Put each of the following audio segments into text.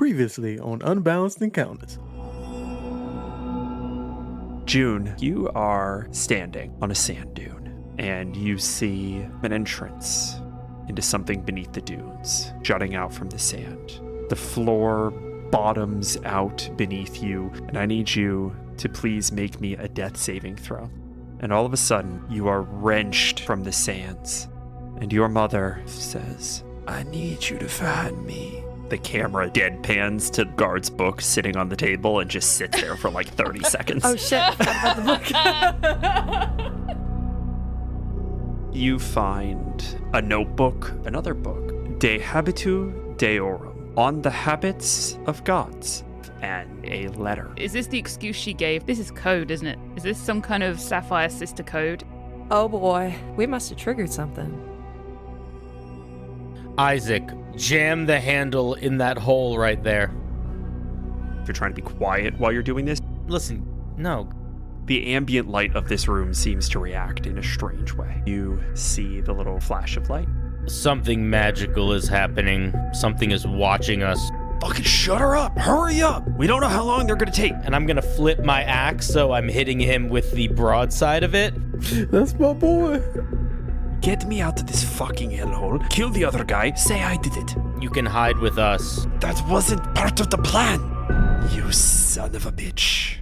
Previously on Unbalanced Encounters. June, you are standing on a sand dune, and you see an entrance into something beneath the dunes, jutting out from the sand. The floor bottoms out beneath you, and I need you to please make me a death saving throw. And all of a sudden, you are wrenched from the sands, and your mother says, "I need you to find me." The camera deadpans to Guard's book sitting on the table and just sits there for like 30 seconds. Oh shit, I forgot about the book. You find a notebook, another book, De Habitu Deorum, on the habits of gods, and a letter. Is this the excuse she gave? This is code, isn't it? Is this some kind of Sapphire Sister code? Oh boy, we must have triggered something. Isaac, jam the handle in that hole right there. If you're trying to be quiet while you're doing this, Listen, no. the ambient light of this room seems to react in a strange way. You see the little flash of light. Something magical is happening. Something is watching us. Fucking shut her up! Hurry up! We don't know how long they're gonna take. And I'm gonna flip my axe so I'm hitting him with the broadside of it. That's my boy. Get me out of this fucking hellhole, kill the other guy, say I did it. You can hide with us. That wasn't part of the plan. You son of a bitch.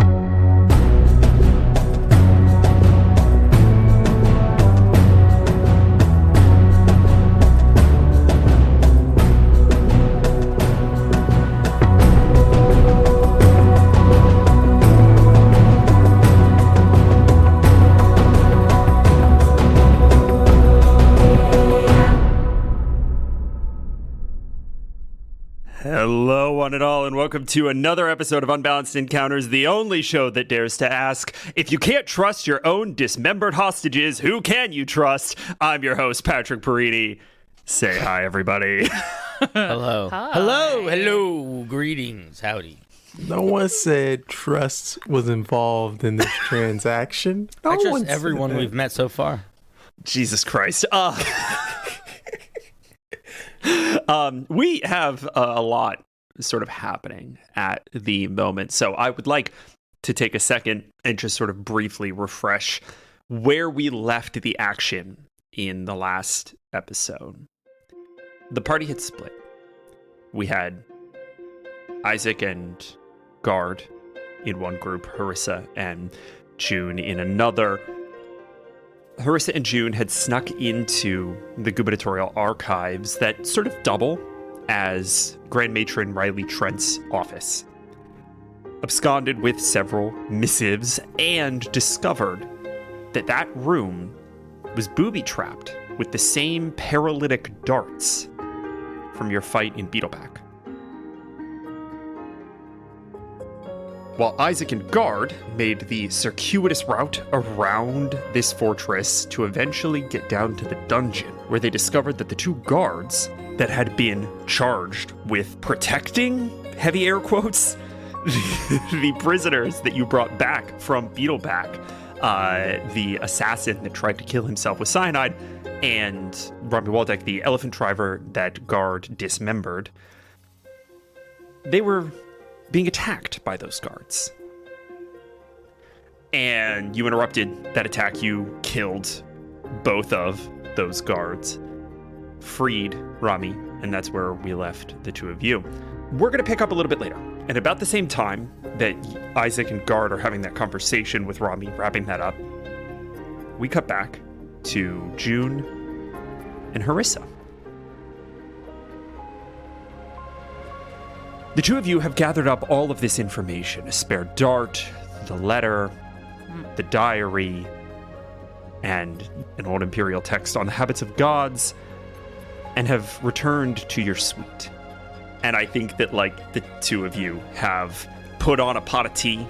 Hello, one and all, and welcome to another episode of Unbalanced Encounters, the only show that dares to ask, if you can't trust your own dismembered hostages, who can you trust? I'm your host, Patrick Perini. Say hi, everybody. Hello. Hi. Hello. Greetings. Howdy. No one said trust was involved in this transaction. No I one trust said everyone that. we've met so far. Jesus Christ. We have a lot sort of happening at the moment. So I would like to take a second and just sort of briefly refresh where we left the action in the last episode. The party had split. We had Isaac and Guard in one group, Harissa and June in another. Harissa and June had snuck into the gubernatorial archives that sort of double as Grand Matron Riley Trent's office, absconded with several missives, and discovered that that room was booby-trapped with the same paralytic darts from your fight in Beetleback. While Isaac and Guard made the circuitous route around this fortress to eventually get down to the dungeon, where they discovered that the two guards that had been charged with protecting, heavy air quotes, the prisoners that you brought back from Beetleback, the assassin that tried to kill himself with cyanide, and Rami Waldeck, the elephant driver that Guard dismembered, they were being attacked by those guards. And you interrupted that attack. You killed both of those guards, freed Rami, and that's where we left the two of you. We're going to pick up a little bit later. And about the same time that Isaac and Guard are having that conversation with Rami, wrapping that up, we cut back to June and Harissa. The two of you have gathered up all of this information, a spare dart, the letter, the diary, and an old imperial text on the habits of gods, and have returned to your suite. And I think that, like, the two of you have put on a pot of tea,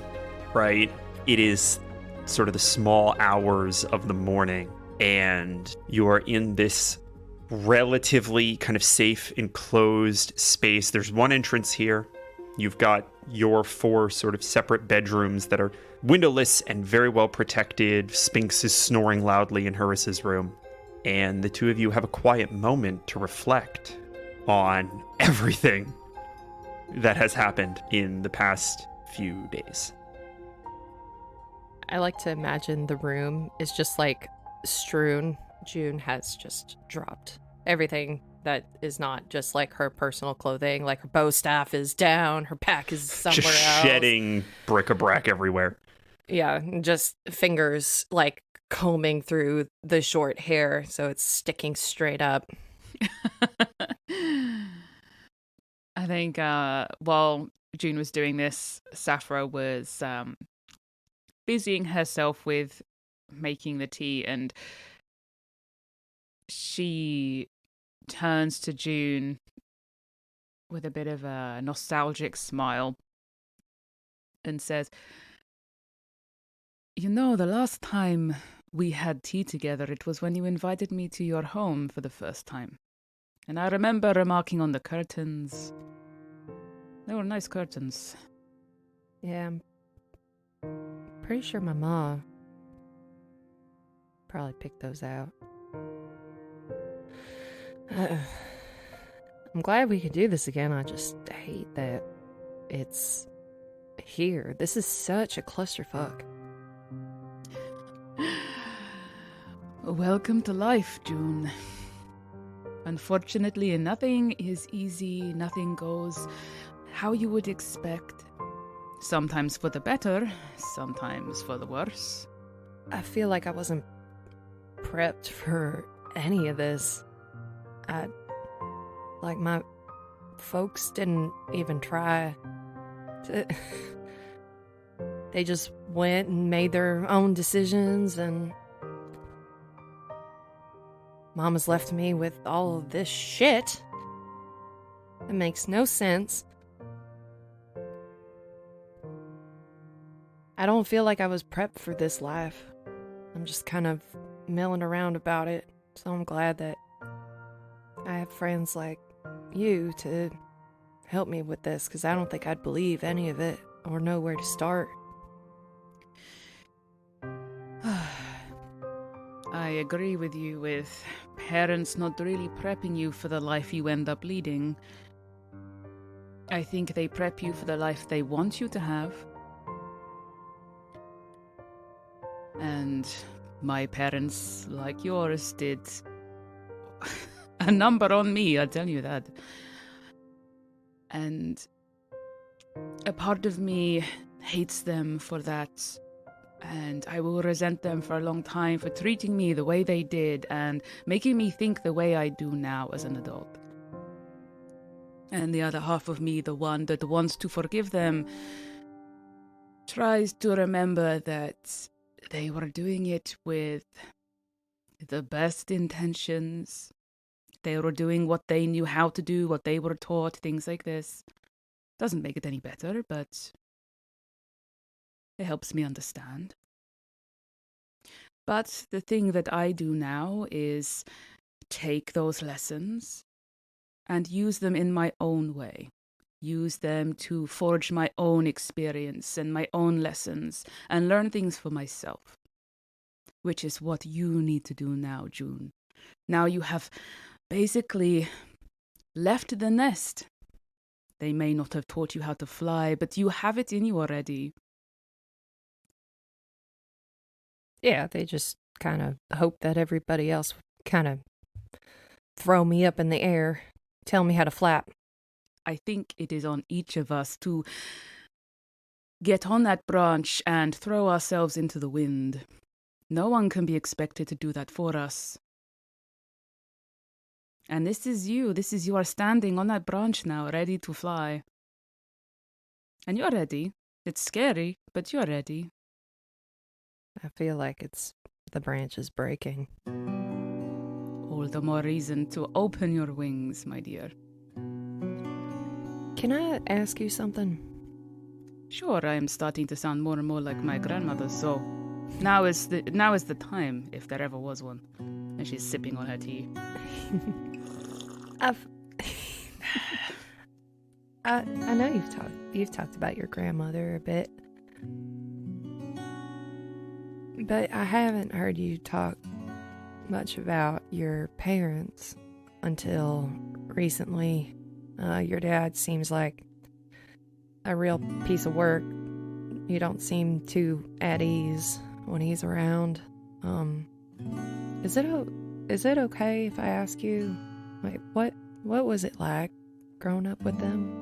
right? It is sort of the small hours of the morning, and you are in this relatively kind of safe, enclosed space. There's one entrance here. You've got your four sort of separate bedrooms that are windowless and very well protected. Sphinx is snoring loudly in Harissa's room. And the two of you have a quiet moment to reflect on everything that has happened in the past few days. I like to imagine the room is just like strewn. June has just dropped everything that is not just like her personal clothing. Like her bow staff is down, her pack is somewhere Just else. shedding bric-a-brac everywhere. Yeah, just fingers like combing through the short hair so it's sticking straight up. I think while June was doing this, Sappho was busying herself with making the tea, and she turns to June with a bit of a nostalgic smile and says, "You know, the last time we had tea together, it was when you invited me to your home for the first time. And I remember remarking on the curtains. They were nice curtains." Yeah, I'm pretty sure my mom probably picked those out. I'm glad we could do this again. I just hate that it's here. This is such a clusterfuck. Welcome to life, June. Unfortunately, nothing is easy, nothing goes how you would expect. Sometimes for the better, sometimes for the worse. I feel like I wasn't prepped for any of this. Like my folks didn't even try to... They just went and made their own decisions, and Mama's left me with all of this shit. It makes no sense. I don't feel like I was prepped for this life. I'm just kind of milling around about it, so I'm glad that I have friends like you to help me with this, because I don't think I'd believe any of it or know where to start. I agree with you with parents not really prepping you for the life you end up leading. I think they prep you for the life they want you to have. And my parents, like yours, did a number on me, I tell you that. And a part of me hates them for that. And I will resent them for a long time for treating me the way they did and making me think the way I do now as an adult. And the other half of me, the one that wants to forgive them, tries to remember that they were doing it with the best intentions. They were doing what they knew how to do, what they were taught, things like this. Doesn't make it any better, but it helps me understand. But the thing that I do now is take those lessons and use them in my own way. Use them to forge my own experience and my own lessons and learn things for myself. Which is what you need to do now, June. Now you have basically left the nest. They may not have taught you how to fly, but you have it in you already. Yeah, they just kind of hope that everybody else would kind of throw me up in the air, tell me how to flap. I think it is on each of us to get on that branch and throw ourselves into the wind. No one can be expected to do that for us. And this is you. You are standing on that branch now, ready to fly. And you're ready. It's scary, but you're ready. I feel like the branch is breaking. All the more reason to open your wings, my dear. Can I ask you something? Sure, I am starting to sound more and more like my grandmother, so now is the time, if there ever was one. And she's sipping on her tea. I know you've talked about your grandmother a bit, but I haven't heard you talk much about your parents until recently. Your dad seems like a real piece of work. You don't seem too at ease when he's around. Is it okay if I ask you, like, what was it like growing up with them?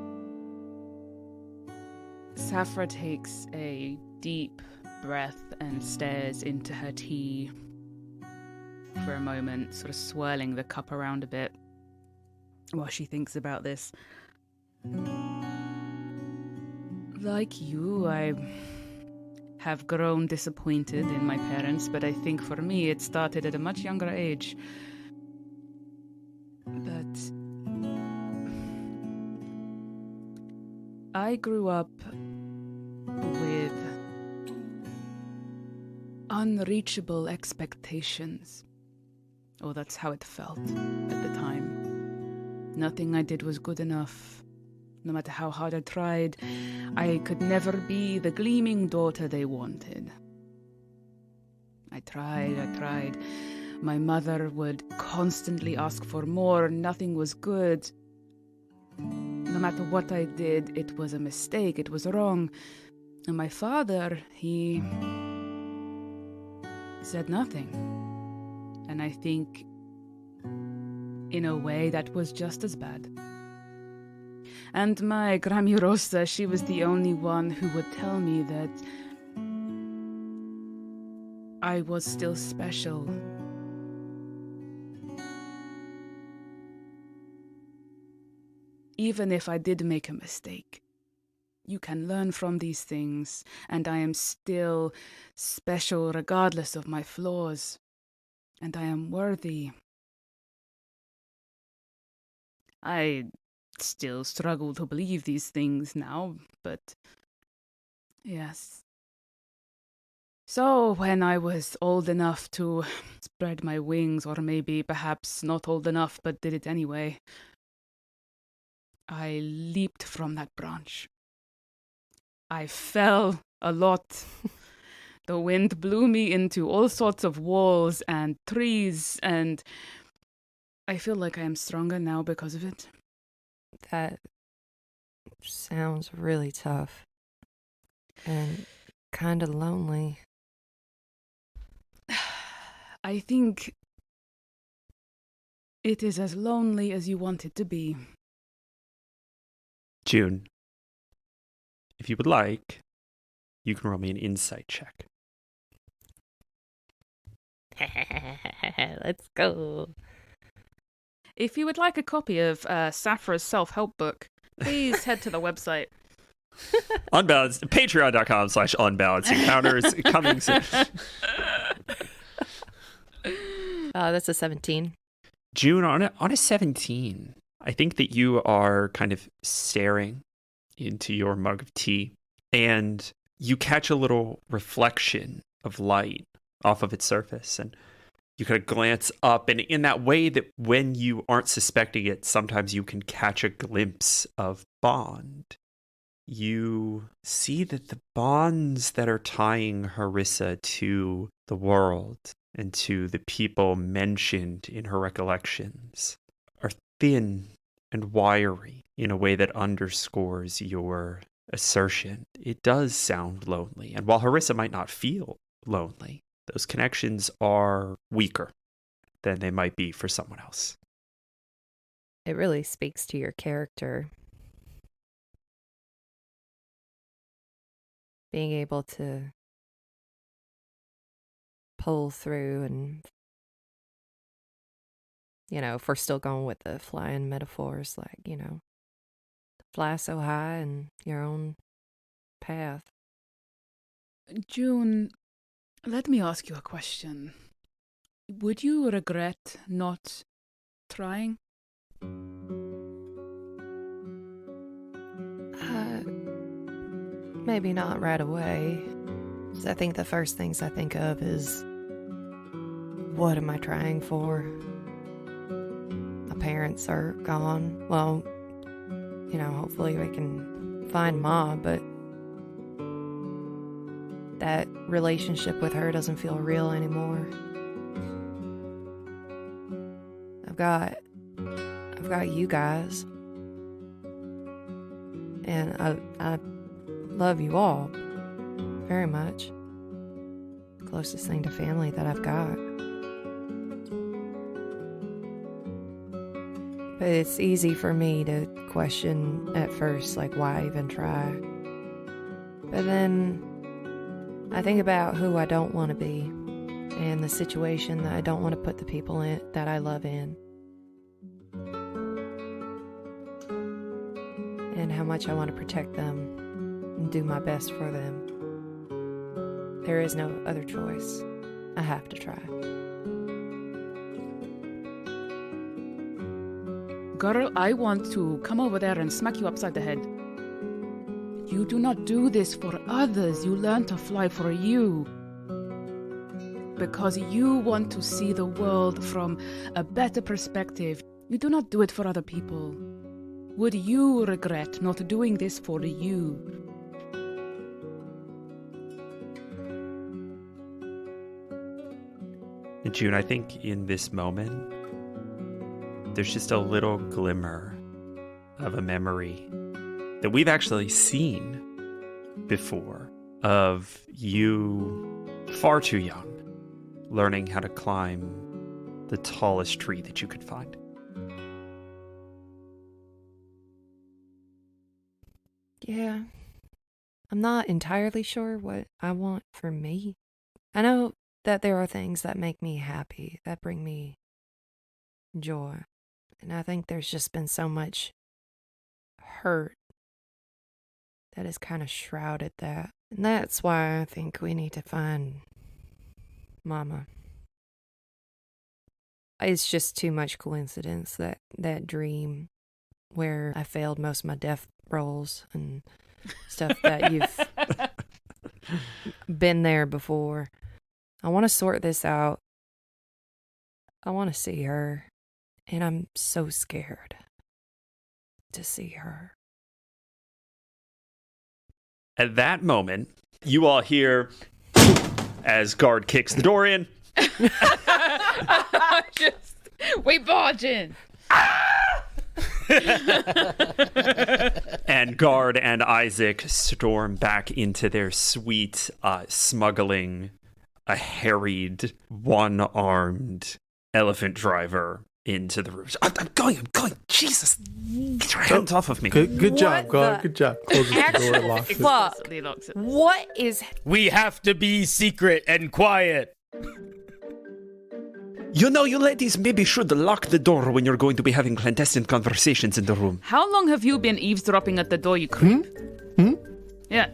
Saphra takes a deep breath and stares into her tea for a moment, sort of swirling the cup around a bit while she thinks about this. Like you, I have grown disappointed in my parents, but I think for me it started at a much younger age. But I grew up with unreachable expectations. Oh, that's how it felt at the time. Nothing I did was good enough. No matter how hard I tried, I could never be the gleaming daughter they wanted. I tried. My mother would constantly ask for more. Nothing was good. No matter what I did, it was a mistake. It was wrong. And my father, he said nothing. And I think, in a way, that was just as bad. And my Grammy Rosa, she was the only one who would tell me that I was still special. Even if I did make a mistake, you can learn from these things, and I am still special regardless of my flaws, and I am worthy. I still struggle to believe these things now, but yes. So when I was old enough to spread my wings, or maybe perhaps not old enough but did it anyway, I leaped from that branch. I fell a lot. The wind blew me into all sorts of walls and trees, and I feel like I am stronger now because of it. That sounds really tough and kind of lonely. I think it is as lonely as you want it to be. June, if you would like, you can roll me an insight check. Let's go. If you would like a copy of Saphra's self-help book, please head to the website. Unbalanced, patreon.com/unbalanced encounters coming soon. That's a 17. June, on a 17, I think that you are kind of staring into your mug of tea, and you catch a little reflection of light off of its surface, and you kind of glance up, and in that way that when you aren't suspecting it, sometimes you can catch a glimpse of bond. You see that the bonds that are tying Harissa to the world and to the people mentioned in her recollections are thin and wiry in a way that underscores your assertion. It does sound lonely, and while Harissa might not feel lonely, those connections are weaker than they might be for someone else. It really speaks to your character. Being able to pull through and, if we're still going with the flying metaphors, like, fly so high in your own path. June, let me ask you a question. Would you regret not trying? Maybe not right away. 'Cause I think the first things I think of is, what am I trying for? My parents are gone. Well, hopefully we can find Mom, but that relationship with her doesn't feel real anymore. I've got you guys. And I love you all very much. Closest thing to family that I've got. But it's easy for me to question at first, like, why even try? But then I think about who I don't want to be and the situation that I don't want to put the people in that I love in. And how much I want to protect them and do my best for them. There is no other choice. I have to try. Girl, I want to come over there and smack you upside the head. You do not do this for others. You learn to fly for you. Because you want to see the world from a better perspective. You do not do it for other people. Would you regret not doing this for you? June, I think in this moment, there's just a little glimmer of a memory that we've actually seen before of you far too young, learning how to climb the tallest tree that you could find. Yeah. I'm not entirely sure what I want for me. I know that there are things that make me happy, that bring me joy. And I think there's just been so much hurt that has kind of shrouded that. And that's why I think we need to find Mama. It's just too much coincidence that dream where I failed most of my death rolls and stuff that you've been there before. I want to sort this out. I want to see her. And I'm so scared to see her. At that moment, you all hear as guard kicks the door in. We barge in. And Guard and Isaac storm back into their suite, smuggling a harried, one-armed elephant driver into the room. I'm going. Jesus, get your hands off of me. Good job, What God. the Good job. Closes the door and locks it. Fuck. He locks it. What is... We have to be secret and quiet. You know, you ladies maybe should lock the door when you're going to be having clandestine conversations in the room. How long have you been eavesdropping at the door, you creep? Yeah.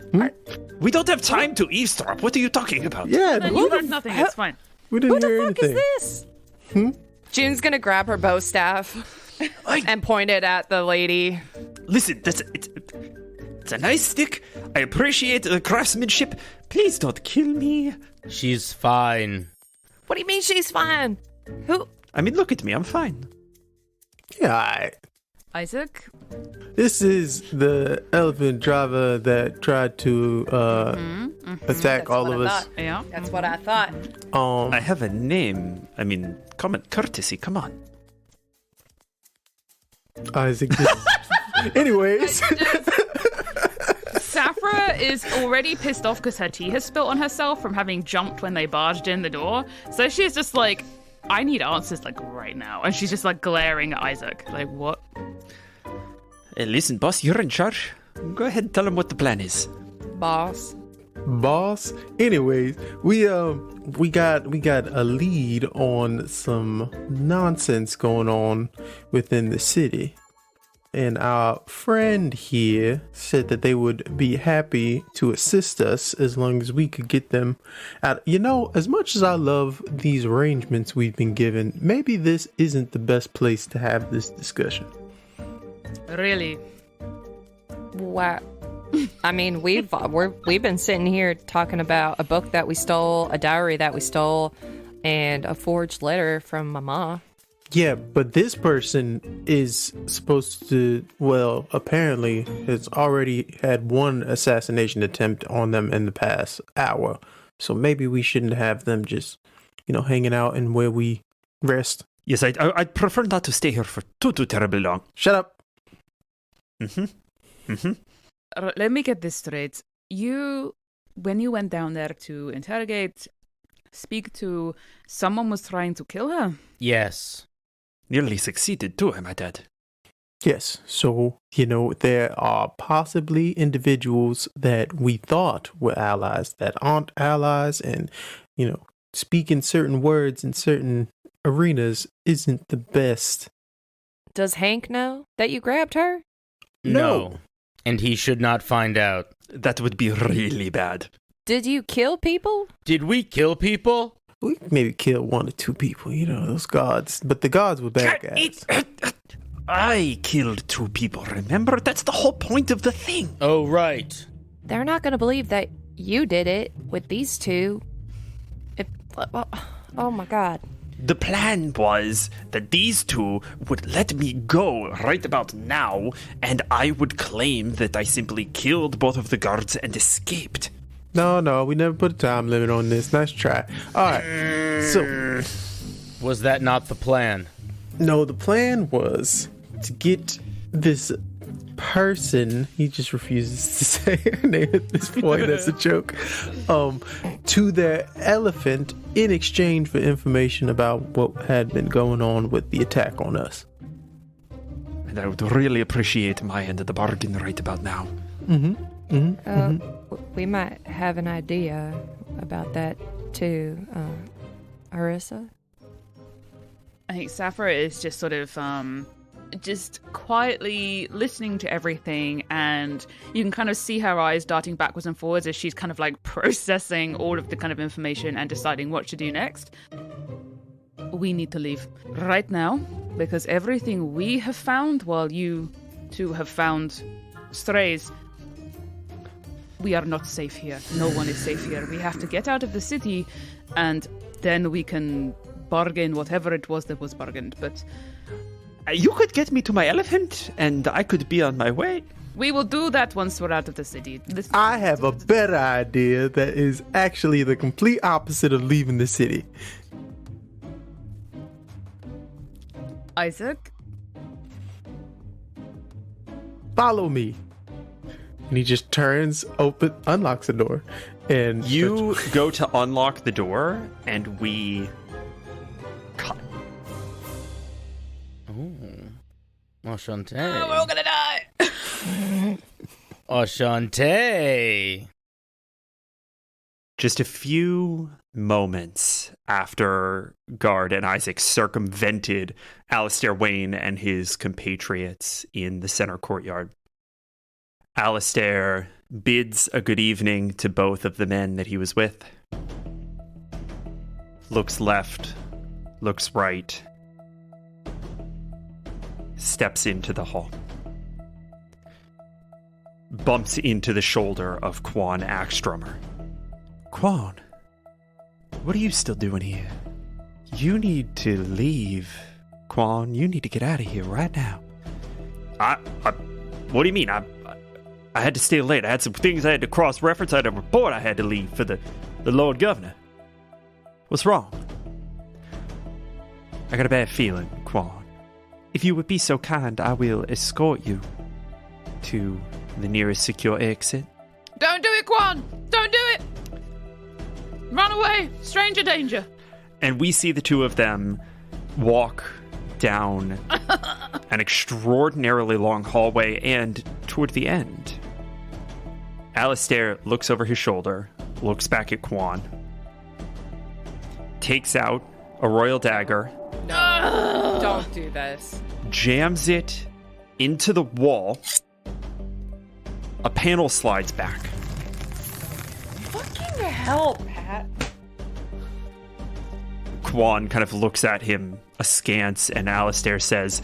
We don't have time to eavesdrop. What are you talking about? Yeah, No, who you the heard nothing. It's fine. we didn't Who the hear fuck anything. is this? June's gonna grab her bow staff I- and point it at the lady. Listen, it's a nice stick. I appreciate the craftsmanship. Please don't kill me. She's fine. What do you mean she's fine? Who? I mean, look at me. I'm fine. Yeah, alright. Isaac? This is the elephant driver that tried to attack all of us. Yeah. That's what I thought. I have a name. I mean, common courtesy. Come on. Isaac. Anyways, Safra is already pissed off because her tea has spilt on herself from having jumped when they barged in the door. So she's just like, I need answers like right now. And she's just like glaring at Isaac. Like, what? Hey, listen, boss, you're in charge. Go ahead and tell him what the plan is. Boss. boss. Anyways, we got a lead on some nonsense going on within the city. And our friend here said that they would be happy to assist us as long as we could get them out. You know, as much as I love these arrangements we've been given, maybe this isn't the best place to have this discussion. Really? Wow. I mean, we've been sitting here talking about a book that we stole, a diary that we stole, and a forged letter from Mama. Yeah, but this person is supposed to, well, apparently has already had one assassination attempt on them in the past hour. So maybe we shouldn't have them just, hanging out and where we rest. Yes, I'd prefer not to stay here for too terribly long. Shut up. Let me get this straight. When you went down there to interrogate, speak to, someone was trying to kill her? Yes. Nearly succeeded too, my dad. Yes, so, there are possibly individuals that we thought were allies that aren't allies, and, speaking certain words in certain arenas isn't the best. Does Hank know that you grabbed her? No. And he should not find out. That would be really bad. Did you kill people? Did we kill people? We maybe killed 1 or 2 people, those guards. But the guards were bad guys. I killed 2 people, remember? That's the whole point of the thing. Oh, right. They're not going to believe that you did it with these 2. Oh my God. The plan was that these 2 would let me go right about now, and I would claim that I simply killed both of the guards and escaped. No, we never put a time limit on this. Nice try. All right, so... Was that not the plan? No, the plan was to get this person, he just refuses to say her name at this point, that's a joke, to their elephant in exchange for information about what had been going on with the attack on us. And I would really appreciate my end of the bargain right about now. We might have an idea about that too, Arissa. I think Saphira is just sort of just quietly listening to everything, and you can kind of see her eyes darting backwards and forwards as she's kind of like processing all of the kind of information and deciding what to do next. We need to leave right now, because everything we have found, while you 2 have found strays, we are not safe here. No one is safe here. We have to get out of the city, and then we can bargain whatever it was that was bargained. But you could get me to my elephant, and I could be on my way. we will do that once we're out of the city. I have a better idea that is actually the complete opposite of leaving the city. Isaac? Follow me. And he just turns, unlocks the door, and you go to unlock the door, and we cut. Oh, Enchanté. Oh, we're all gonna die. Enchanté. Just a few moments after Guard and Isaac circumvented Alistair Wayne and his compatriots in the center courtyard, Alistair bids a good evening to both of the men that he was with. Looks left, looks right, steps into the hall. Bumps into the shoulder of Quan Axtrummer. Quan, what are you still doing here? You need to leave, Quan. You need to get out of here right now. What do you mean? I had to stay late. I had some things I had to cross-reference. I had a report I had to leave for the Lord Governor. What's wrong? I got a bad feeling, Quan. If you would be so kind, I will escort you to the nearest secure exit. Don't do it, Quan! Don't do it! Run away! Stranger danger! And we see the two of them walk down an extraordinarily long hallway, and toward the end, Alistair looks over his shoulder, looks back at Quan, takes out a royal dagger. No, don't do this. Jams it into the wall. A panel slides back. Fucking hell, Pat. Quan kind of looks at him askance, and Alistair says,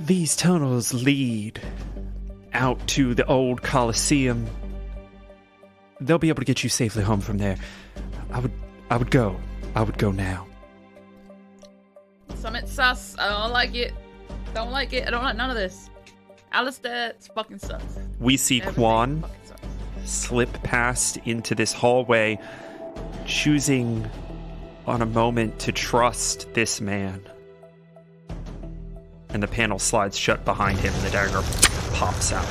"These tunnels lead out to the old Colosseum. They'll be able to get you safely home from there. I would go. I would go now." Summit sus. I don't like it. Don't like it. I don't like none of this. Alistair, it's fucking sus. We see Everything Quan fucking sus. slip past into this hallway, choosing on a moment to trust this man. And the panel slides shut behind him, and the dagger pops out,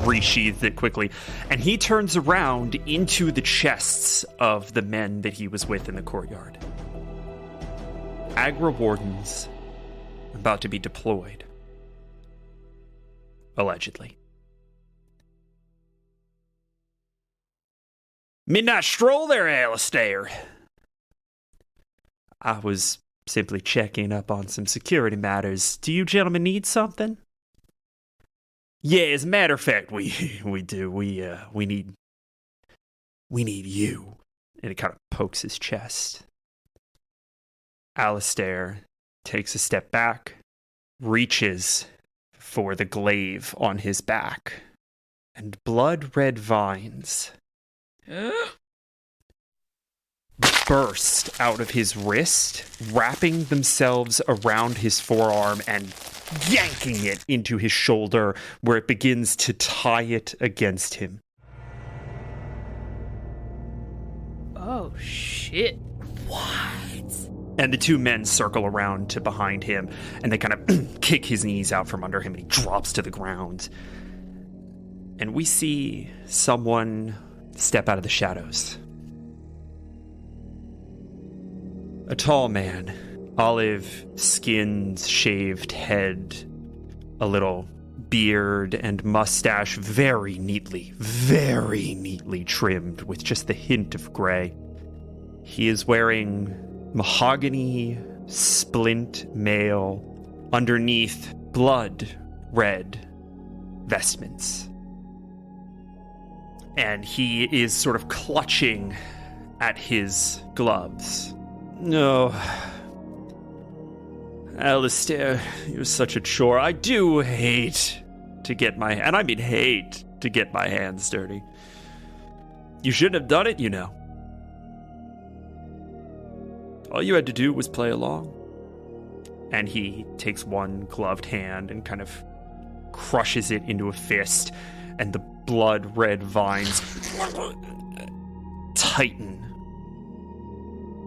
resheathed it quickly, and he turns around into the chests of the men that he was with in the courtyard. Agra wardens about to be deployed. Allegedly. Midnight stroll there, Alistair. I was simply checking up on some security matters. Do you gentlemen need something? Yeah, as a matter of fact, we do. We need you. And it kind of pokes his chest. Alistair takes a step back, reaches for the glaive on his back, and blood-red vines burst out of his wrist, wrapping themselves around his forearm and yanking it into his shoulder, where it begins to tie it against him. Oh, shit. And the two men circle around to behind him, and they kind of kick his knees out from under him, and he drops to the ground. And we see someone step out of the shadows. A tall man, olive-skinned, shaved head, a little beard and mustache very neatly trimmed with just the hint of gray. He is wearing mahogany splint mail underneath blood red vestments. And he is sort of clutching at his gloves. No. Alistair, you're such a chore. I do hate to get my hands dirty. You shouldn't have done it, you know. All you had to do was play along. And he takes one gloved hand and kind of crushes it into a fist, and the blood-red vines tighten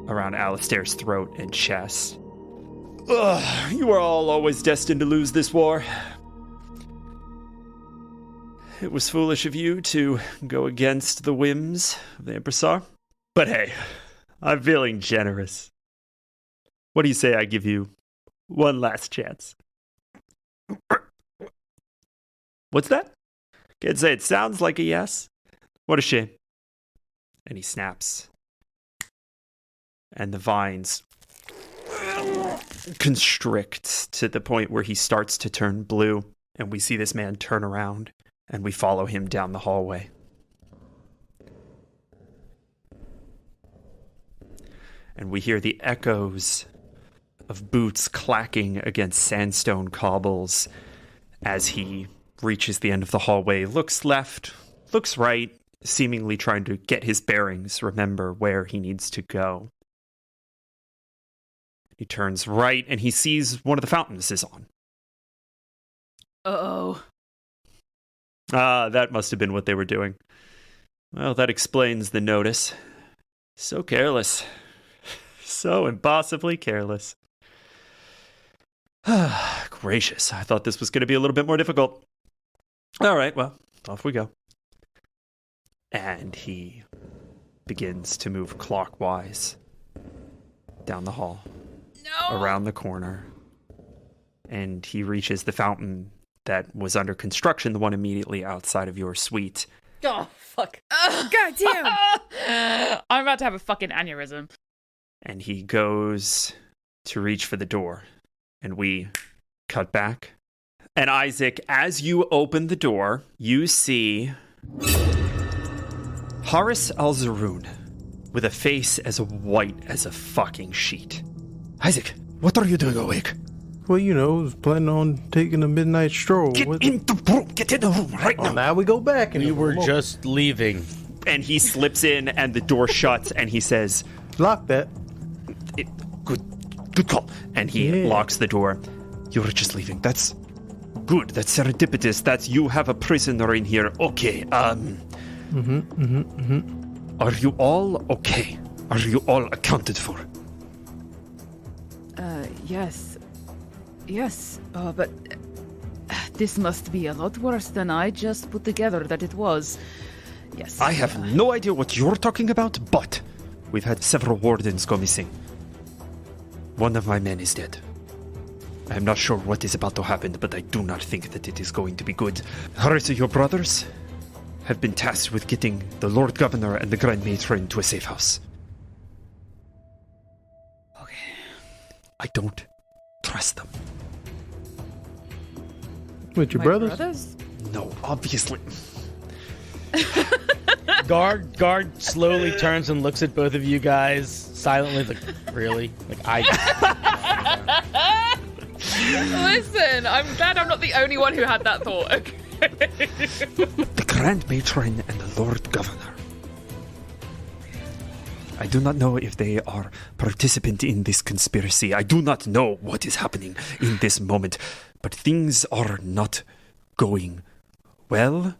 around Alistair's throat and chest. Ugh, you are all always destined to lose this war. It was foolish of you to go against the whims of the Empressar. But hey, I'm feeling generous. What do you say I give you one last chance? What's that? Can't say it sounds like a yes. What a shame. And he snaps. And the vines constrict to the point where he starts to turn blue. And we see this man turn around, and we follow him down the hallway. And we hear the echoes of boots clacking against sandstone cobbles as he reaches the end of the hallway, looks left, looks right, seemingly trying to get his bearings, remember where he needs to go. He turns right, and he sees one of the fountains is on. Uh-oh. Ah, that must have been what they were doing. Well, that explains the notice. So careless. So impossibly careless. Gracious, I thought this was going to be a little bit more difficult. All right, well, off we go. And he begins to move clockwise down the hall, around the corner, and he reaches the fountain that was under construction, the one immediately outside of your suite. Oh, fuck. God damn! I'm about to have a fucking aneurysm. And he goes to reach for the door, and we cut back. And Isaac, as you open the door, you see Haris Al-Zaroon with a face as white as a fucking sheet. Isaac, what are you doing awake? Well, you know, I was planning on taking a midnight stroll. Get in the room right now. Now we go back. We were just leaving. And he slips in, and the door shuts, and he says, Lock that. Good call. And he locks the door. You were just leaving. That's good. That's serendipitous. That's you have a prisoner in here. Okay. Are you all okay? Are you all accounted for? Yes. Yes. But this must be a lot worse than I just put together that it was. Yes. I have no idea what you're talking about, but we've had several wardens go missing. One of my men is dead. I am not sure what is about to happen, but I do not think that it is going to be good. Harissa, your brothers have been tasked with getting the Lord Governor and the Grand Matron to a safe house. Okay. I don't trust them. With your My brothers? No, obviously. Guard slowly turns and looks at both of you guys silently, like, really? Like, Listen, I'm glad I'm not the only one who had that thought. Okay. The Grand Matron and the Lord Governor. I do not know if they are participant in this conspiracy. I do not know what is happening in this moment, but things are not going well,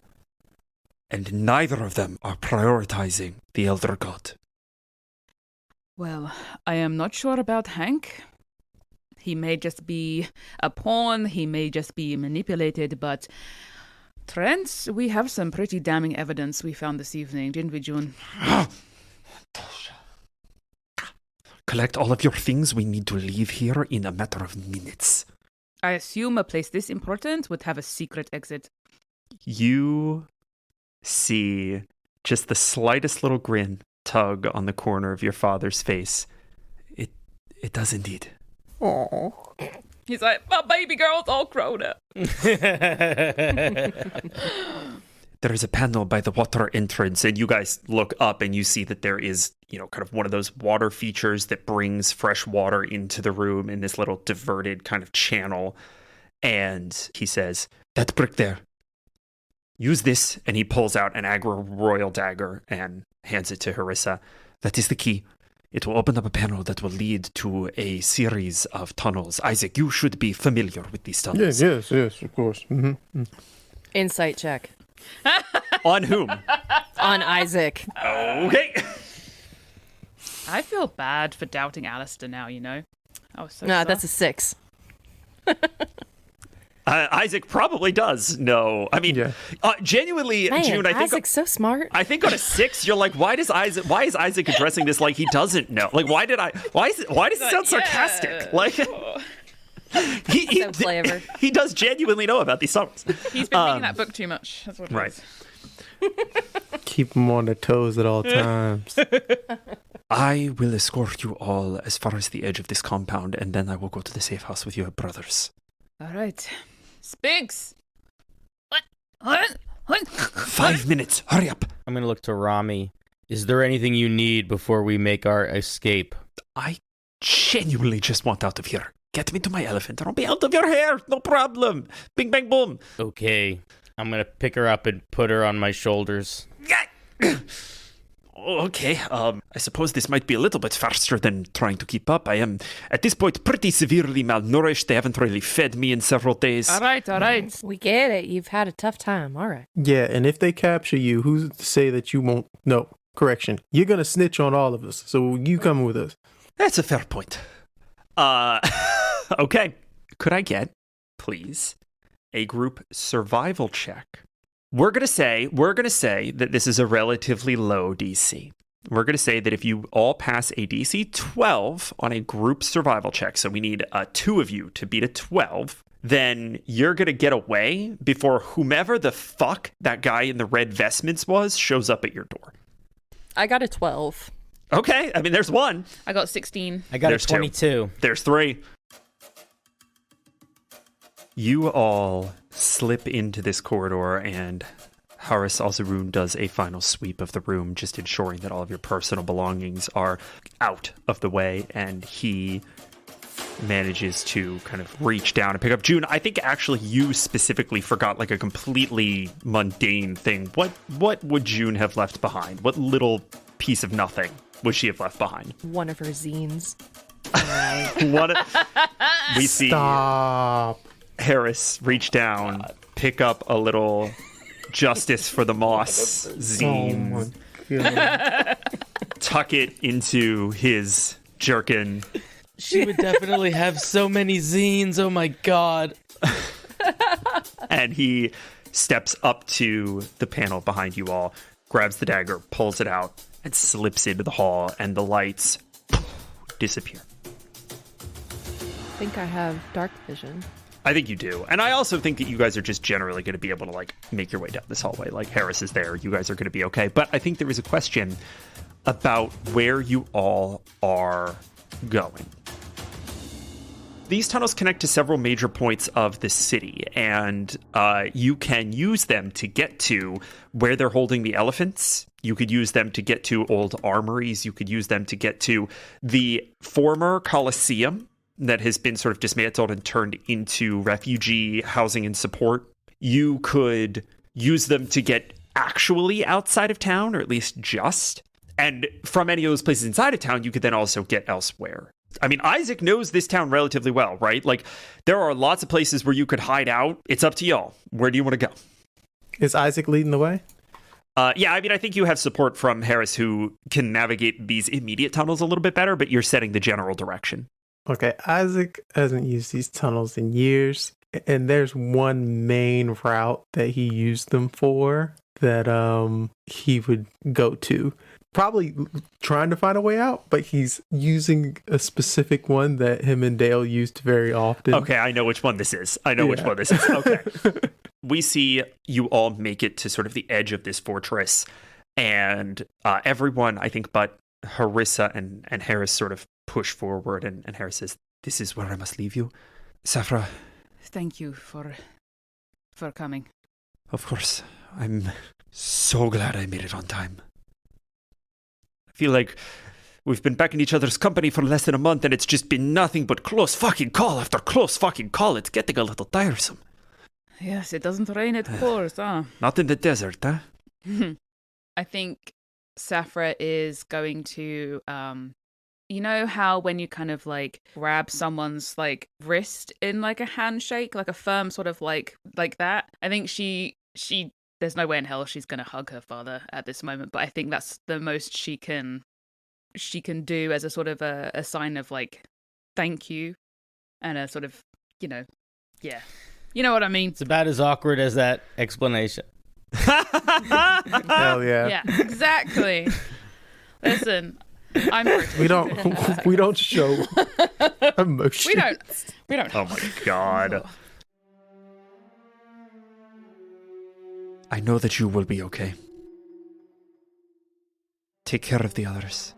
and neither of them are prioritizing the Elder God. Well, I am not sure about Hank. He may just be a pawn, he may just be manipulated, but Trent, we have some pretty damning evidence we found this evening, didn't we, June? Collect all of your things. We need to leave here in a matter of minutes. I assume a place this important would have a secret exit. You see just the slightest little grin tug on the corner of your father's face. It does indeed. Aww. He's like, my baby girl's all grown up. There is a panel by the water entrance, and you guys look up and you see that there is, kind of one of those water features that brings fresh water into the room in this little diverted kind of channel. And he says, that brick there, use this. And he pulls out an royal dagger and hands it to Harissa. That is the key. It will open up a panel that will lead to a series of tunnels. Isaac, you should be familiar with these tunnels. Yes, of course. Mm-hmm. Insight check. On whom? On Isaac. Okay. I feel bad for doubting Alistair now, Oh, so No, sorry. that's a 6. Isaac probably does know. I mean, Yeah. Genuinely, Man, June, I think Isaac's so smart. I think on a 6, you're like, why is Isaac addressing this like he doesn't know? Like, why does it sound sarcastic? Like, he So clever. he does genuinely know about these songs. He's been reading that book too much. That's what it Right. is. Keep them on their toes at all times. I will escort you all as far as the edge of this compound, and then I will go to the safe house with your brothers. All right. Spinks! 5 minutes. Hurry up. I'm gonna look to Rami. Is there anything you need before we make our escape? I genuinely just want out of here. Get me to my elephant, and I'll be out of your hair. No problem. Bing, bang, boom. Okay. I'm gonna pick her up and put her on my shoulders. Okay, I suppose this might be a little bit faster than trying to keep up. I am, at this point, pretty severely malnourished. They haven't really fed me in several days. All right. We get it. You've had a tough time. All right. Yeah, and if they capture you, who's to say that you won't? No, correction. You're gonna snitch on all of us. So you come with us. That's a fair point. Okay. Could I get, please, a group survival check? We're gonna say that this is a relatively low DC. We're gonna say that if you all pass a DC 12 on a group survival check, so we need 2 of you to beat a 12, then you're gonna get away before whomever the fuck that guy in the red vestments was shows up at your door. I got a 12. Okay, I mean, there's one. I got 16. I got There's a 22. There's 3. You all slip into this corridor, and Haris Alzarun does a final sweep of the room, just ensuring that all of your personal belongings are out of the way, and he manages to kind of reach down and pick up. June, I think actually you specifically forgot like a completely mundane thing. What would June have left behind? What little piece of nothing would she have left behind? One of her zines. We see Stop. Harris reach down, pick up a little Justice for the Moss zine, Oh my god. tuck it into his jerkin, She would definitely have so many zines. Oh my god. And he steps up to the panel behind you all, grabs the dagger, pulls it out, and slips into the hall, and the lights disappear. I think I have dark vision. I think you do. And I also think that you guys are just generally going to be able to, like, make your way down this hallway. Like, Harris is there. You guys are going to be okay. But I think there is a question about where you all are going. These tunnels connect to several major points of the city, and you can use them to get to where they're holding the elephants. You could use them to get to old armories. You could use them to get to the former Colosseum that has been sort of dismantled and turned into refugee housing and support. You could use them to get actually outside of town, or at least just. And from any of those places inside of town, you could then also get elsewhere. I mean, Isaac knows this town relatively well, right? Like, there are lots of places where you could hide out. It's up to y'all. Where do you want to go? Is Isaac leading the way? Yeah, I mean, I think you have support from Harris, who can navigate these immediate tunnels a little bit better, but you're setting the general direction. Okay, Isaac hasn't used these tunnels in years, and there's one main route that he used them for that he would go to. Probably trying to find a way out, but he's using a specific one that him and Dale used very often. Okay, I know which one this is. Okay. We see you all make it to sort of the edge of this fortress, and everyone, I think, but Harissa and Harris sort of push forward, and Harris says, "This is where I must leave you. Safra." Thank you for coming. Of course. I'm so glad I made it on time. I feel like we've been back in each other's company for less than a month, and it's just been nothing but close fucking call after close fucking call. It's getting a little tiresome. Yes, it doesn't rain, it pours, huh? Not in the desert, huh? I think Safra is going to, you know how when you kind of like grab someone's like wrist in like a handshake, like a firm sort of like that? I think she there's no way in hell she's going to hug her father at this moment, but I think that's the most she can do as a sort of a sign of like thank you, and a sort of, you know what I mean. It's about as awkward as that explanation. Hell yeah. Yeah, exactly. Listen, we don't show emotion. We don't. Oh my god. I know that you will be okay. Take care of the others.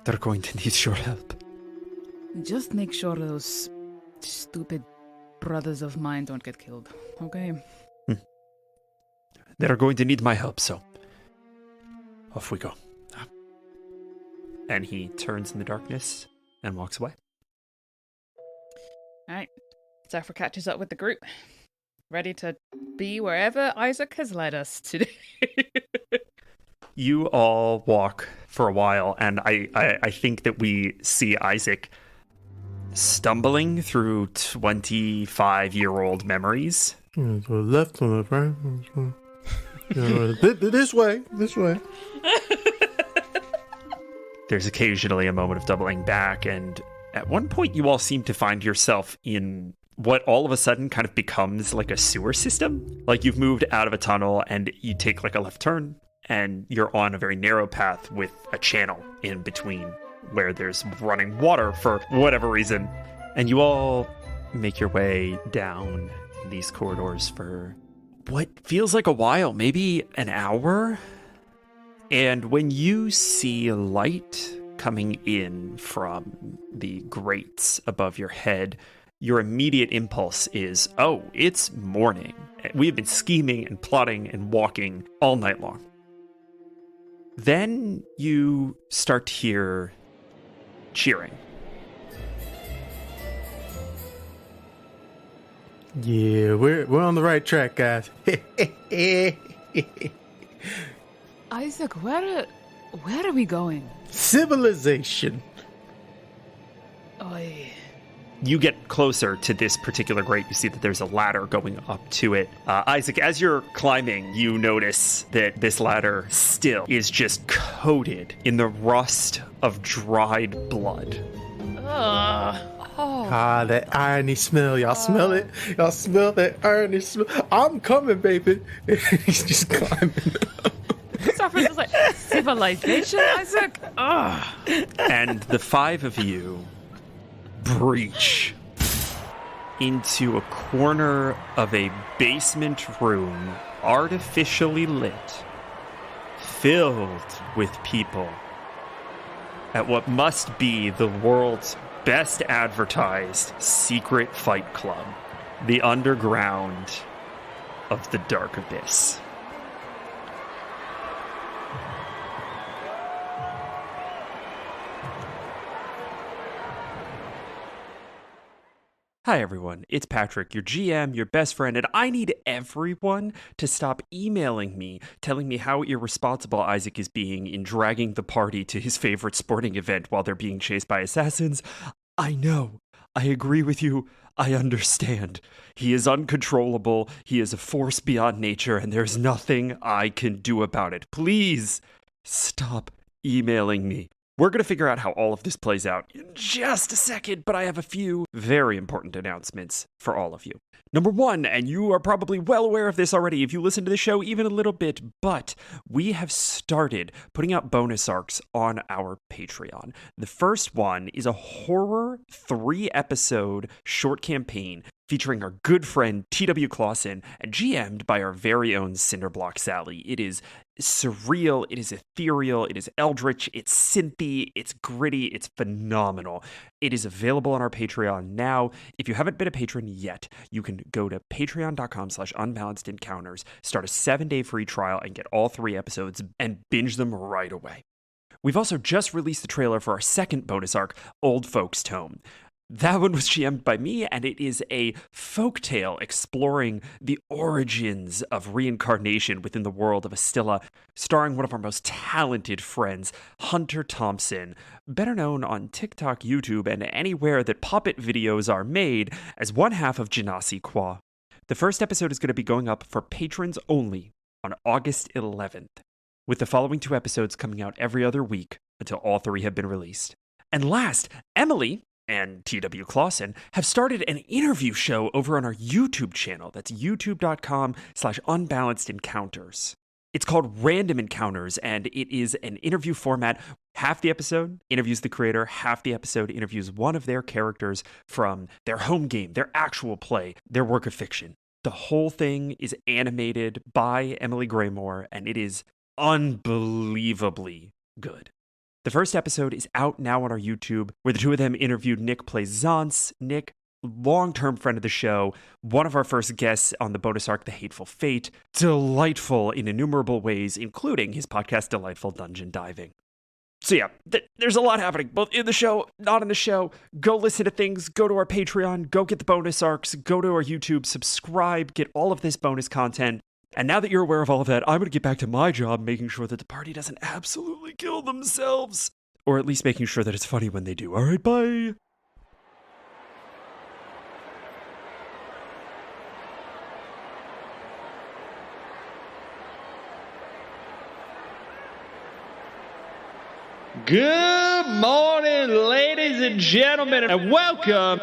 They're going to need your help. Just make sure those stupid brothers of mine don't get killed, okay? They're going to need my help, so off we go. And he turns in the darkness and walks away. All right. Zephyr catches up with the group, ready to be wherever Isaac has led us today. You all walk for a while, and I think that we see Isaac stumbling through 25-year-old memories. To the left, to the right. This way. There's occasionally a moment of doubling back, and at one point you all seem to find yourself in what all of a sudden kind of becomes like a sewer system. Like you've moved out of a tunnel and you take like a left turn, and you're on a very narrow path with a channel in between where there's running water for whatever reason. And you all make your way down these corridors for what feels like a while, maybe an hour. And when you see light coming in from the grates above your head, your immediate impulse is, oh, it's morning. We've been scheming and plotting and walking all night long. Then you start to hear cheering. Yeah, we're on the right track, guys. Isaac, where are we going? Civilization. Oy. You get closer to this particular grate. You see that there's a ladder going up to it. Isaac, as you're climbing, you notice that this ladder still is just coated in the rust of dried blood. Ugh. That irony smell. Y'all smell it? Y'all smell that irony smell? I'm coming, baby. He's just climbing. Suffers is like, civilization, Isaac? Ugh. And the five of you breach into a corner of a basement room, artificially lit, filled with people, at what must be the world's best advertised secret fight club, the underground of the Dark Abyss. Hi everyone, it's Patrick, your GM, your best friend, and I need everyone to stop emailing me, telling me how irresponsible Isaac is being in dragging the party to his favorite sporting event while they're being chased by assassins. I know. I agree with you. I understand. He is uncontrollable, he is a force beyond nature, and there's nothing I can do about it. Please, stop emailing me. We're going to figure out how all of this plays out in just a second, but I have a few very important announcements for all of you. Number one, and you are probably well aware of this already if you listen to the show even a little bit, but we have started putting out bonus arcs on our Patreon. The first one is a horror 3-episode short campaign featuring our good friend T.W. Clausen and GM'd by our very own Cinderblock Sally. It is surreal, it is ethereal, it is eldritch, it's synthy, it's gritty, it's phenomenal. It is available on our Patreon now. If you haven't been a patron yet, you can go to patreon.com/unbalanced-encounters, start a 7-day free trial, and get all 3 episodes and binge them right away. We've also just released the trailer for our second bonus arc, Old Folks' Tome. That one was GM'd by me, and it is a folktale exploring the origins of reincarnation within the world of Astilla, starring one of our most talented friends, Hunter Thompson, better known on TikTok, YouTube, and anywhere that puppet videos are made as one half of Genasi Qua. The first episode is going to be going up for patrons only on August 11th, with the following 2 episodes coming out every other week until all 3 have been released. And last, Emily and T.W. Clausen have started an interview show over on our YouTube channel. That's youtube.com/unbalanced-encounters. It's called Random Encounters, and it is an interview format. Half the episode interviews the creator, half the episode interviews one of their characters from their home game, their actual play, their work of fiction. The whole thing is animated by Emily Graymore, and it is unbelievably good. The first episode is out now on our YouTube, where the 2 of them interviewed Nick Plaisance. Nick, long-term friend of the show, one of our first guests on the bonus arc, The Hateful Fate, delightful in innumerable ways, including his podcast, Delightful Dungeon Diving. So yeah, there's a lot happening, both in the show, not in the show. Go listen to things, go to our Patreon, go get the bonus arcs, go to our YouTube, subscribe, get all of this bonus content. And now that you're aware of all of that, I'm going to get back to my job, making sure that the party doesn't absolutely kill themselves. Or at least making sure that it's funny when they do. All right, bye. Good morning, ladies and gentlemen, and welcome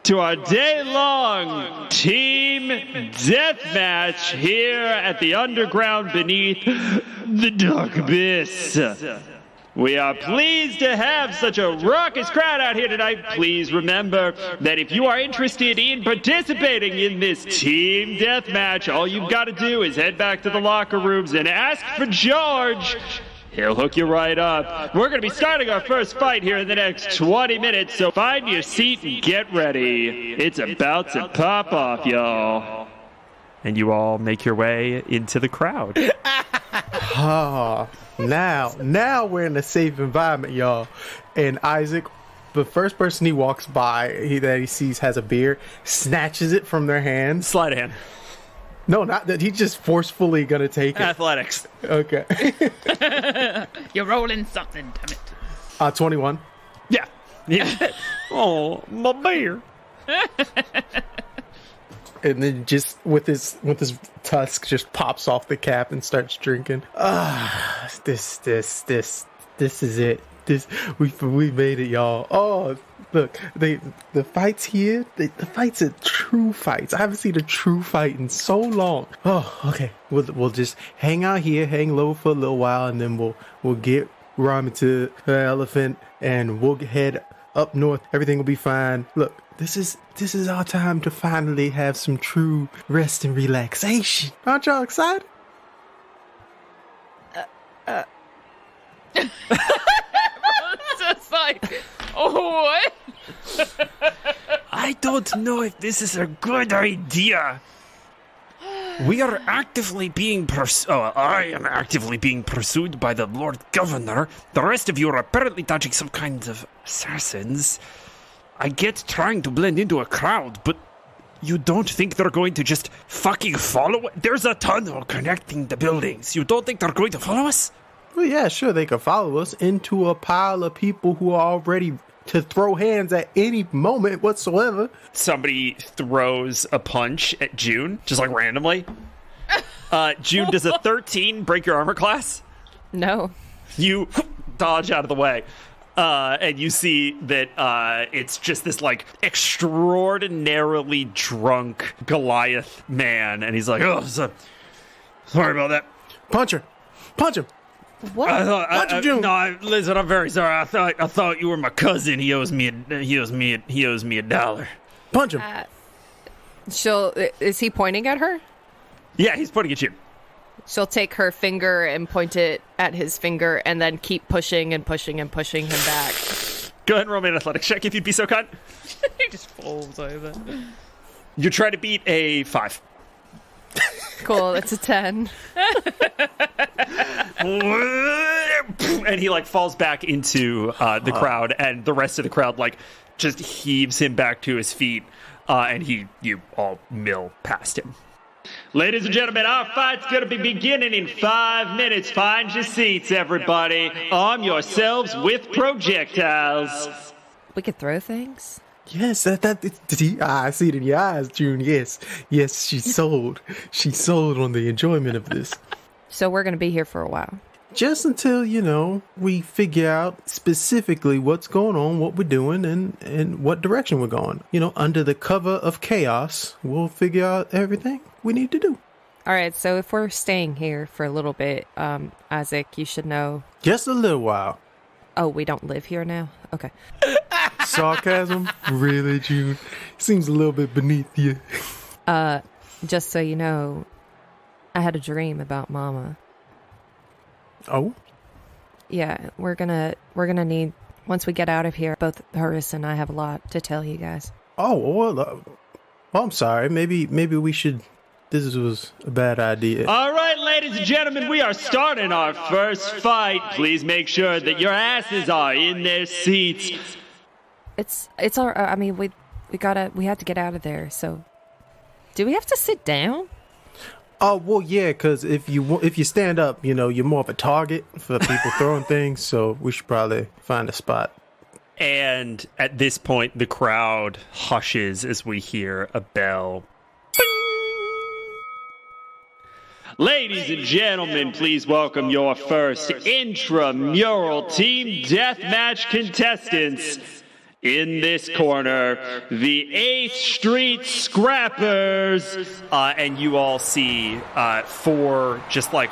to our day-long team deathmatch here at the underground beneath the Dark Abyss. We are pleased to have such a raucous crowd out here tonight. Please remember that if you are interested in participating in this team deathmatch, all you've got to do is head back to the locker rooms and ask for George. He'll hook you right up. We're going to be starting our first fight here in the next 20 minutes, so find your seat and get ready. It's about to pop off, y'all. And you all make your way into the crowd. Now we're in a safe environment, y'all. And Isaac, the first person he walks by that he sees has a beer, snatches it from their hands. Sleight of hand. No, not that. He's just forcefully gonna take it. Athletics. Okay. You're rolling something, damn it. 21. Yeah. Oh, my beer. And then just with his tusk just pops off the cap and starts drinking. This is it. this. We made it, y'all. Oh, look, the fights here. The fights are true fights. I haven't seen a true fight in so long. Oh, okay. We'll just hang out here, hang low for a little while, and then we'll get Ramen to the elephant, and we'll head up north. Everything will be fine. Look, this is our time to finally have some true rest and relaxation. Aren't y'all excited? Everyone's just like, oh, what? I don't know if this is a good idea. We are actively being I am actively being pursued by the Lord Governor. The rest of you are apparently dodging some kinds of assassins. I get trying to blend into a crowd, but you don't think they're going to just fucking follow? There's a tunnel connecting the buildings. You don't think they're going to follow us? Well, yeah, sure, they could follow us into a pile of people who are already to throw hands at any moment whatsoever. Somebody throws a punch at June, just like randomly. June, does a 13 break your armor class? No. You dodge out of the way. And you see that it's just this, like, extraordinarily drunk Goliath man. And he's like, oh, sorry about that. Punch him. What? Punch him, June. No, listen, I'm very sorry. I thought you were my cousin. He owes me $1. Punch him. Is he pointing at her? Yeah, he's pointing at you. She'll take her finger and point it at his finger and then keep pushing and pushing and pushing him back. Go ahead and roll me an athletics check if you'd be so kind. He just falls over. You're trying to beat a 5. Cool, it's a 10. And he, like, falls back into the crowd, and the rest of the crowd, like, just heaves him back to his feet, and you all mill past him. Ladies and gentlemen, our fight's going to be beginning in 5 minutes. Find your seats, everybody. Arm yourselves with projectiles. We could throw things? Yes, I see it in your eyes, June. Yes, she's sold. She's sold on the enjoyment of this. So we're going to be here for a while. Just until, we figure out specifically what's going on, what we're doing, and what direction we're going. Under the cover of chaos, we'll figure out everything we need to do. All right, so if we're staying here for a little bit, Isaac, you should know. Just a little while. Oh, we don't live here now? Okay. Sarcasm? Really, June? Seems a little bit beneath you. Just so you know, I had a dream about Mama. Oh? Yeah, we're gonna need, once we get out of here, both Horace and I have a lot to tell you guys. Oh, well, I'm sorry. Maybe we should. This was a bad idea. All right, ladies and gentlemen, we are starting our first fight. Please make sure that your asses are in their seats. It's our. I mean, we have to get out of there. So, do we have to sit down? Oh, well, yeah, because if you stand up, you're more of a target for people throwing things. So we should probably find a spot. And at this point, the crowd hushes as we hear a bell. Ladies and gentlemen, please welcome your first intramural team deathmatch contestants. In this corner, the 8th Street Scrappers. And you all see 4 just like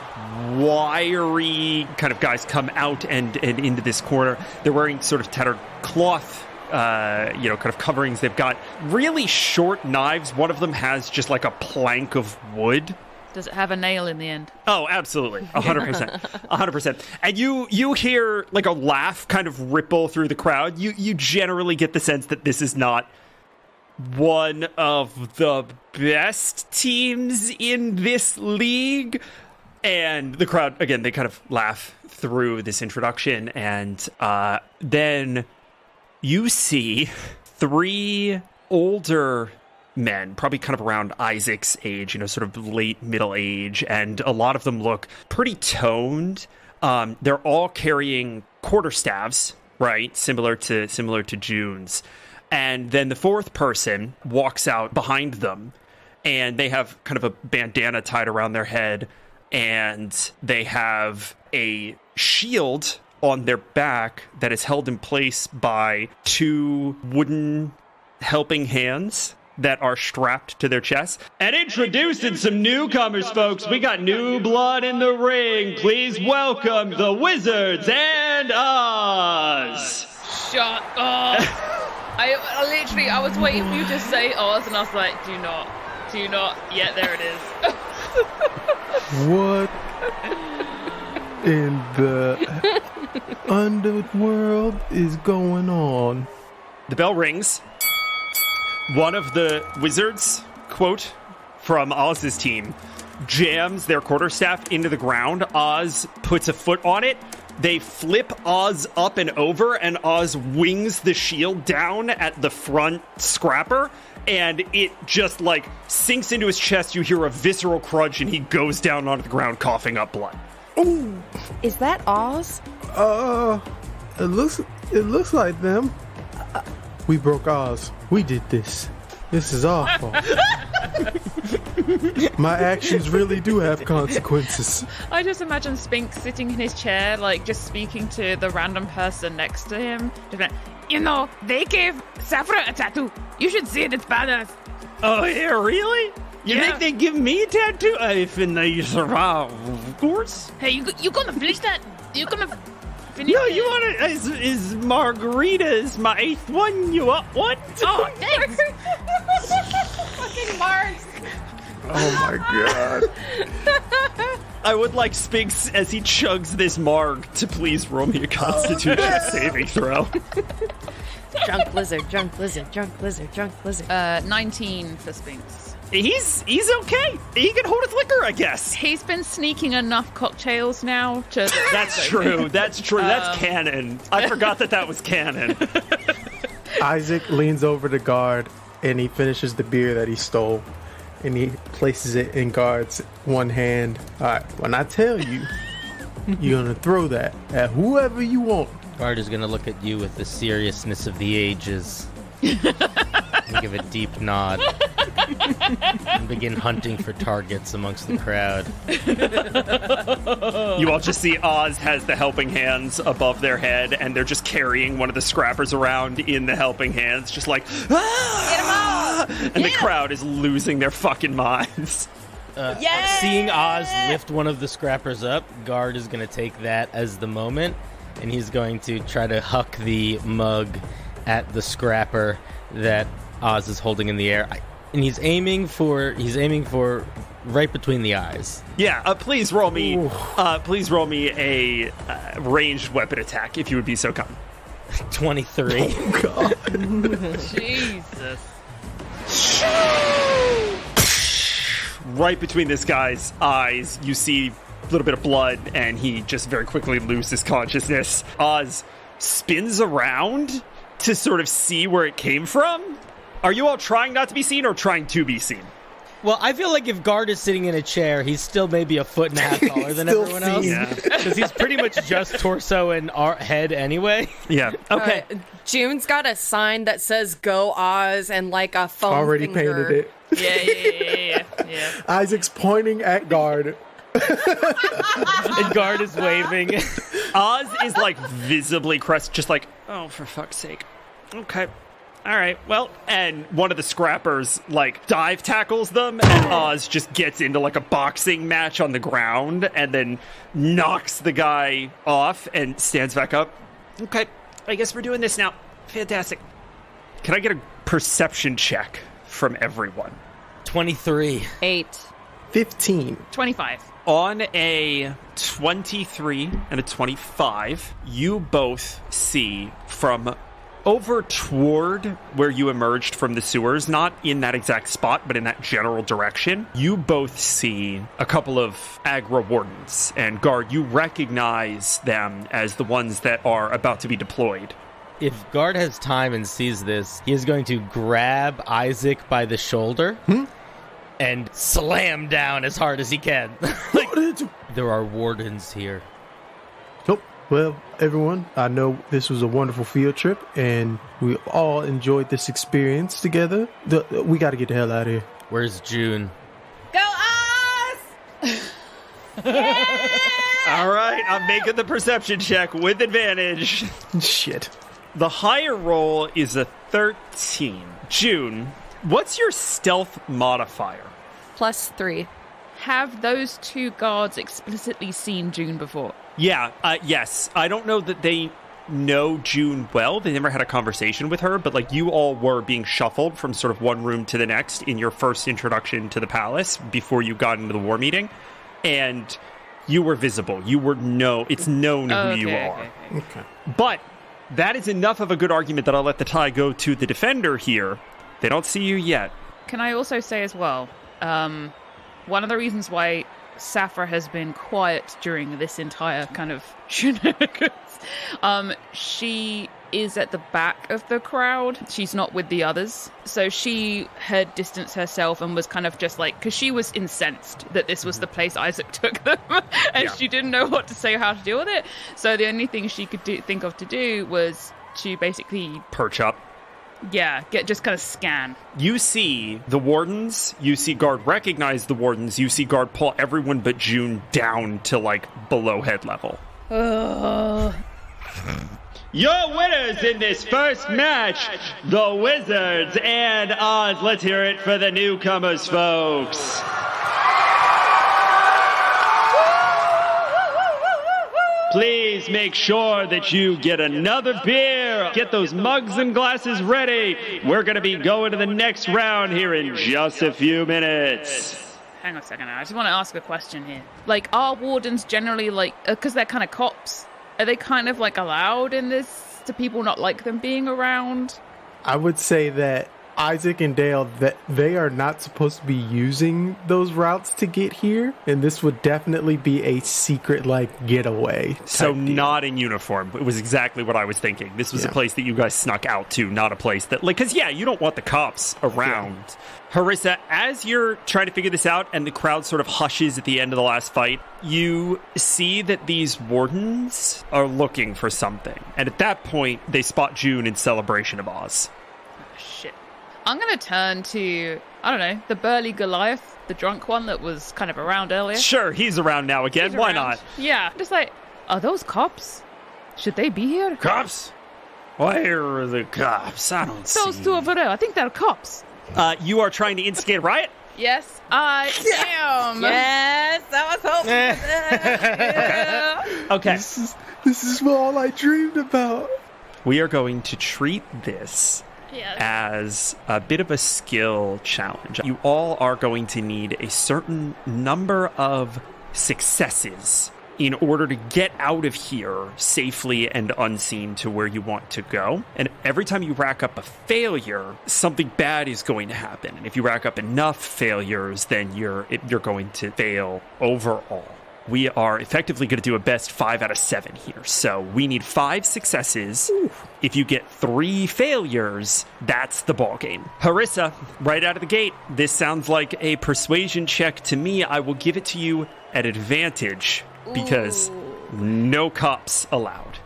wiry kind of guys come out and into this corner. They're wearing sort of tattered cloth, kind of coverings. They've got really short knives. One of them has just like a plank of wood. Does it have a nail in the end? Oh, absolutely. 100%. 100%. And you hear like a laugh kind of ripple through the crowd. You generally get the sense that this is not one of the best teams in this league. And the crowd, again, they kind of laugh through this introduction. And then you see 3 older men, probably kind of around Isaac's age, sort of late middle age, and a lot of them look pretty toned. They're all carrying quarterstaffs, right? Similar to June's. And then the 4th person walks out behind them, and they have kind of a bandana tied around their head, and they have a shield on their back that is held in place by 2 wooden helping hands that are strapped to their chests. And introducing some newcomers, folks. We got new blood in the ring. Please welcome the Wizards and Oz. Shut up. I was waiting for you to say Oz, and I was like, do not. Yeah, there it is. What in the underworld is going on? The bell rings. One of the wizards, quote, from Oz's team, jams their quarterstaff into the ground. Oz puts a foot on it. They flip Oz up and over, and Oz wings the shield down at the front scrapper, and it just, like, sinks into his chest. You hear a visceral crunch, and he goes down onto the ground, coughing up blood. Ooh. Is that Oz? It looks like them. We broke Oz. We did this. This is our fault. My actions really do have consequences. I just imagine Spinks sitting in his chair, like, just speaking to the random person next to him. Just like, You know, they gave Saffra a tattoo. You should see it, it's badass. Oh, yeah, really? You think they give me a tattoo? If they survive, of course. Hey, you gonna finish that? You gonna finish No, that? you want to... Is Margarita's my 8th one? You up one? Oh, thanks. fucking Marks. Oh my god. I would like Spinks, as he chugs this marg, to please roll me a Constitution saving throw. Drunk lizard, drunk lizard, drunk lizard, drunk lizard. 19 for Spinks. He's okay. He can hold his liquor, I guess. He's been sneaking enough cocktails now to... That's true. That's canon. I forgot that was canon. Isaac leans over to Guard, and he finishes the beer that he stole, and he places it in Guard's one hand. All right, when I tell you, you're gonna throw that at whoever you want. Guard is going to look at you with the seriousness of the ages and give a deep nod and begin hunting for targets amongst the crowd. You all just see Oz has the helping hands above their head, and they're just carrying one of the scrappers around in the helping hands, just like, ah! Get him up! And the crowd is losing their fucking minds. Seeing Oz lift one of the scrappers up, Guard is going to take that as the moment, and he's going to try to huck the mug at the scrapper that Oz is holding in the air. And he's aiming for right between the eyes. Yeah, please roll me a ranged weapon attack, if you would be so kind. 23. Oh god. Jesus. Right between this guy's eyes, you see a little bit of blood, and he just very quickly loses consciousness. Oz spins around to sort of see where it came from. Are you all trying not to be seen or trying to be seen? Well, I feel like if Guard is sitting in a chair, he's still maybe a foot and a half taller than Still everyone else. seen. Yeah. Because he's pretty much just torso and head anyway. Yeah. Okay. June's got a sign that says "Go Oz" and like a foam Already finger. painted it. Yeah. Isaac's pointing at Guard. And Guard is waving. Oz is like visibly crushed, just like, oh, for fuck's sake. Okay. All right, well, and one of the scrappers, like, dive tackles them, and Oz just gets into, like, a boxing match on the ground, and then knocks the guy off and stands back up. Okay, I guess we're doing this now. Fantastic. Can I get a perception check from everyone? 23. 8. 15. 25. On a 23 and a 25, you both see from over toward where you emerged from the sewers, not in that exact spot, but in that general direction, you both see a couple of Agra wardens. And Guard, you recognize them as the ones that are about to be deployed. If Guard has time and sees this, he is going to grab Isaac by the shoulder and slam down as hard as he can. There are wardens here. Nope. Well, everyone, I know this was a wonderful field trip, and we all enjoyed this experience together. We got to get the hell out of here. Where's June? Go Oz! All right, I'm making the perception check with advantage. Shit. The higher roll is a 13. June, what's your stealth modifier? +3. Have those two guards explicitly seen June before? Yeah, yes. I don't know that they know June well. They never had a conversation with her, but like you all were being shuffled from sort of one room to the next in your first introduction to the palace before you got into the war meeting. And you were visible. It's known who you are. Okay. But that is enough of a good argument that I'll let the tie go to the defender here. They don't see you yet. Can I also say as well, one of the reasons why Saphra has been quiet during this entire kind of shenanigans, she is at the back of the crowd. She's not with the others. So she had distanced herself and was kind of just like, because she was incensed that this was the place Isaac took them, and she didn't know what to say or how to deal with it. So the only thing she could think of to do was to basically perch up. Yeah, just kind of scan. You see the wardens, you see guard recognize the wardens, you see guard pull everyone but June down to like below head level. Your winners in this first match, the Wizards and Oz. Let's hear it for the newcomers, folks. Please make sure that you get another beer. Get those mugs and glasses ready. We're going to be going to the next round here in just a few minutes. Hang on a second. I just want to ask a question here. Like, are wardens generally like, because they're kind of cops, are they kind of like allowed in this? Do people not like them being around? I would say that Isaac and Dale, that they are not supposed to be using those routes to get here, and this would definitely be a secret like getaway. So not in uniform. It was exactly what I was thinking. This was a place that you guys snuck out to, not a place that, like, because you don't want the cops around. Yeah. Harissa, as you're trying to figure this out and the crowd sort of hushes at the end of the last fight, you see that these wardens are looking for something. And at that point, they spot June in celebration of Oz. Shit. I'm going to turn to, I don't know, the burly Goliath, the drunk one that was kind of around earlier. Sure, he's around now again. Why not? Yeah, just like, are those cops? Should they be here? Cops? Where are the cops? I don't see. Those two over there. I think they're cops. You are trying to instigate a riot? Yes, I am. Yes, I was hoping. Okay. This is all I dreamed about. We are going to treat this as a bit of a skill challenge. You all are going to need a certain number of successes in order to get out of here safely and unseen to where you want to go. And every time you rack up a failure, something bad is going to happen. And if you rack up enough failures, then you're going to fail overall. We are effectively going to do a best 5 out of 7 here. So we need 5 successes. Ooh. If you get 3 failures, that's the ball game. Harissa, right out of the gate, this sounds like a persuasion check to me. I will give it to you at advantage because no cops allowed.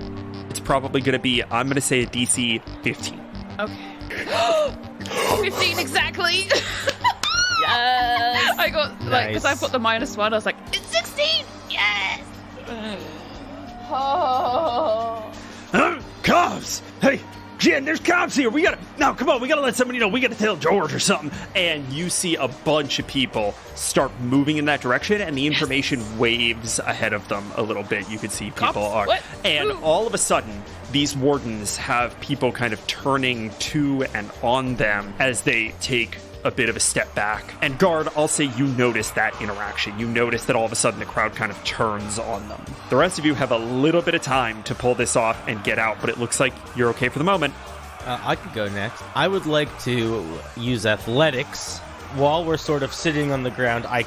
It's probably going to be, I'm going to say a DC 15. Okay. 15 exactly. Yes. I got, like, because I put the -1, I was like, It's 16. Yes. Cops! Hey, Jen, there's cops here. We gotta let somebody know. We gotta tell George or something. And you see a bunch of people start moving in that direction, and the information waves ahead of them a little bit. You can see people are. What? And all of a sudden, these wardens have people kind of turning to and on them as they take a bit of a step back. And guard, I'll say you notice that interaction. You notice that all of a sudden the crowd kind of turns on them. The rest of you have a little bit of time to pull this off and get out, but it looks like you're okay for the moment. I could go next. I would like to use athletics. While we're sort of sitting on the ground, I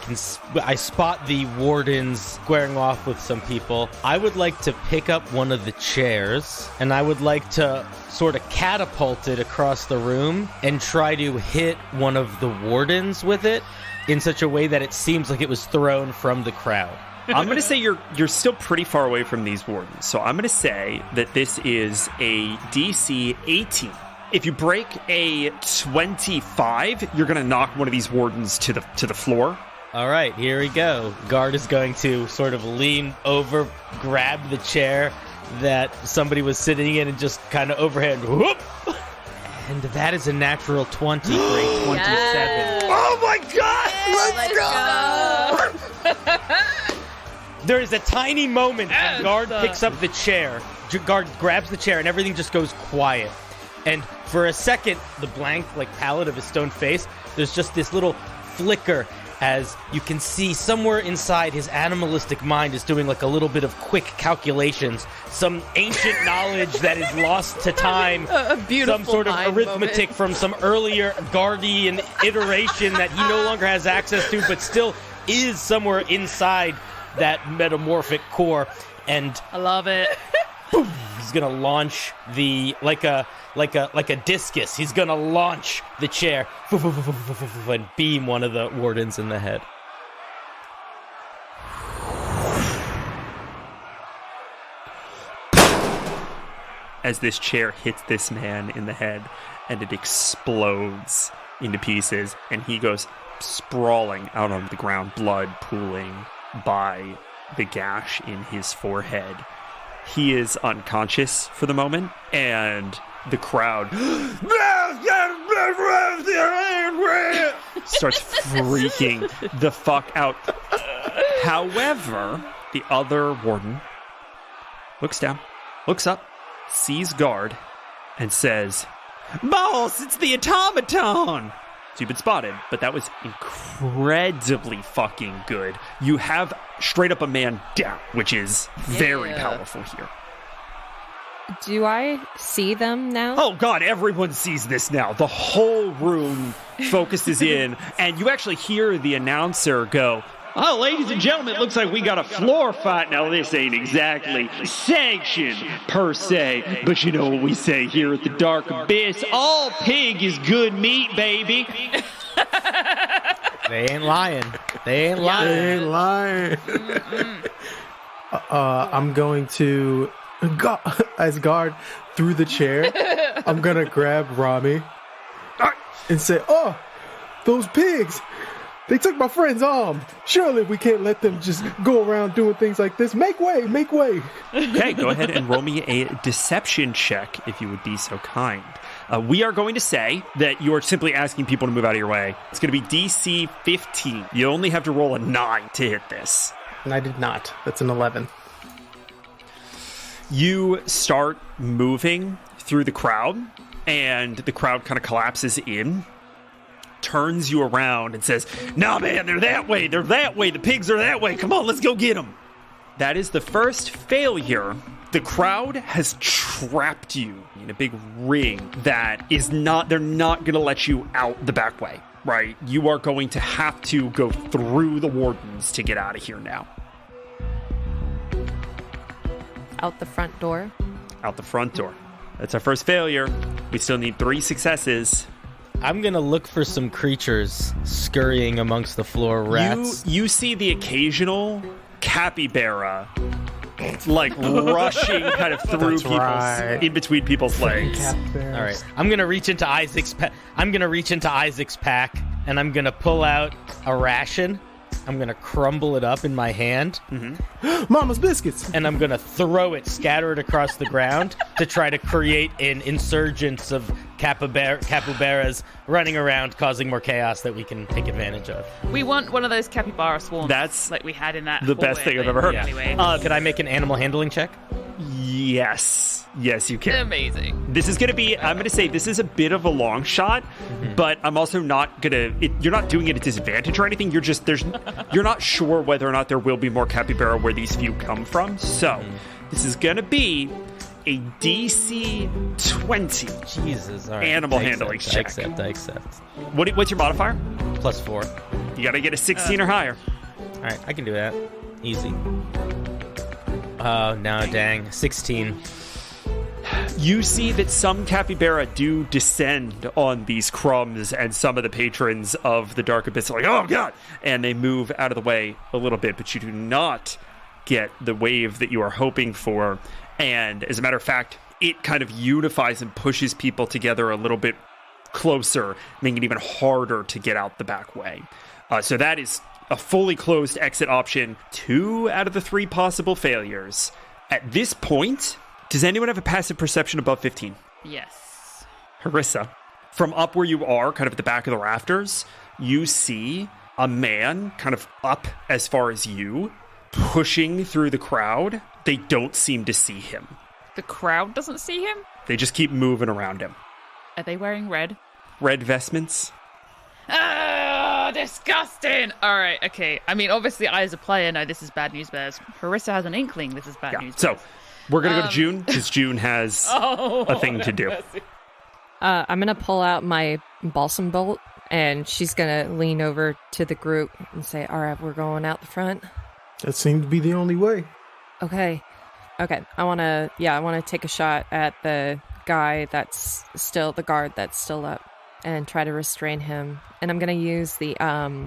spot the wardens squaring off with some people. I would like to pick up one of the chairs, and I would like to sort of catapult it across the room and try to hit one of the wardens with it in such a way that it seems like it was thrown from the crowd. I'm going to say you're still pretty far away from these wardens, so I'm going to say that this is a DC 18. If you break a 25, you're going to knock one of these wardens to the floor. All right, here we go. Guard is going to sort of lean over, grab the chair that somebody was sitting in, and just kind of overhead. Whoop! And that is a natural 20 for a 27. Yes. Oh my God! Let's go! There is a tiny moment when Guard picks up the chair. Guard grabs the chair, and everything just goes quiet. And for a second, the blank, pallid of his stone face, there's just this little flicker as you can see somewhere inside his animalistic mind is doing a little bit of quick calculations, some ancient knowledge that is lost to time, A beautiful some sort of mind arithmetic moment. from some earlier Guardian iteration that he no longer has access to, but still is somewhere inside that metamorphic core. And I love it. boom, he's gonna launch the like a discus. He's gonna launch the chair and beam one of the wardens in the head. As this chair hits this man in the head, and it explodes into pieces, and he goes sprawling out on the ground, blood pooling by the gash in his forehead. He is unconscious for the moment, and the crowd starts freaking the fuck out. However, the other warden looks down, looks up, sees Guard, and says, "Boss, it's the automaton!" So you've been spotted, but that was incredibly fucking good. You have straight up a man down, which is very powerful here. Do I see them now? Oh god, everyone sees this now. The whole room focuses in, and you actually hear the announcer go, Oh, ladies and gentlemen, it looks like we got a floor fight. Now, this ain't exactly sanctioned, per se, but you know what we say here at the Dark Abyss. All pig is good meat, baby. They ain't lying. They ain't lying. They ain't lying. I'm going to, as Guard through the chair, I'm going to grab Rami and say, "Oh, those pigs. They took my friend's arm. Surely we can't let them just go around doing things like this. Make way, make way." Okay, go ahead and roll me a deception check, if you would be so kind. We are going to say that you are simply asking people to move out of your way. It's going to be DC 15. You only have to roll a 9 to hit this. And I did not. That's an 11. You start moving through the crowd, and the crowd kind of collapses in, turns you around and says, "Nah, man, they're that way, the pigs are that way, come on, let's go get them." That is the first failure. The crowd has trapped you in a big ring that is not, they're not going to let you out the back way, right? You are going to have to go through the wardens to get out of here now. Out the front door. Out the front door. That's our first failure. We still need 3 successes. I'm gonna look for some creatures scurrying amongst the floor. Rats. You see the occasional capybara, rushing kind of through in between people's legs. All right. I'm gonna reach into Isaac's pack, and I'm gonna pull out a ration. I'm gonna crumble it up in my hand. Mama's biscuits. And I'm gonna throw it, scatter it across the ground to try to create an insurgence of capybaras running around, causing more chaos that we can take advantage of. We want one of those capybara swarms. That's like we had in that. the best thing I've ever heard. Anyway. Could I make an animal handling check? Yes, you can. Amazing. This is going to be, I'm going to say this is a bit of a long shot, but I'm also not going to, you're not doing it at disadvantage or anything. You're just, you're not sure whether or not there will be more capybara where these few come from. So this is going to be a DC 20 Jesus, all right. animal handling check. I accept. What's your modifier? +4. You got to get a 16 or higher. All right, I can do that. Easy. Oh, no, dang. 16. You see that some capybara do descend on these crumbs, and some of the patrons of the Dark Abyss are like, "Oh, God!" And they move out of the way a little bit, but you do not get the wave that you are hoping for. And as a matter of fact, it kind of unifies and pushes people together a little bit closer, making it even harder to get out the back way. So that is a fully closed exit option. 2 out of the 3 possible failures. At this point, does anyone have a passive perception above 15? Yes. Harissa, from up where you are, kind of at the back of the rafters, you see a man kind of up as far as you, pushing through the crowd. They don't seem to see him. The crowd doesn't see him? They just keep moving around him. Are they wearing red? Red vestments. Oh, disgusting! Alright, okay. I mean, obviously, I as a player know this is bad news bears. Harissa has an inkling this is bad news bears. So, we're going to go to June, because June has a thing to do. I'm going to pull out my balsam bolt, and she's going to lean over to the group and say, all right, we're going out the front. That seemed to be the only way. Okay. I want to take a shot at the guy the guard that's still up and try to restrain him. And I'm going to use the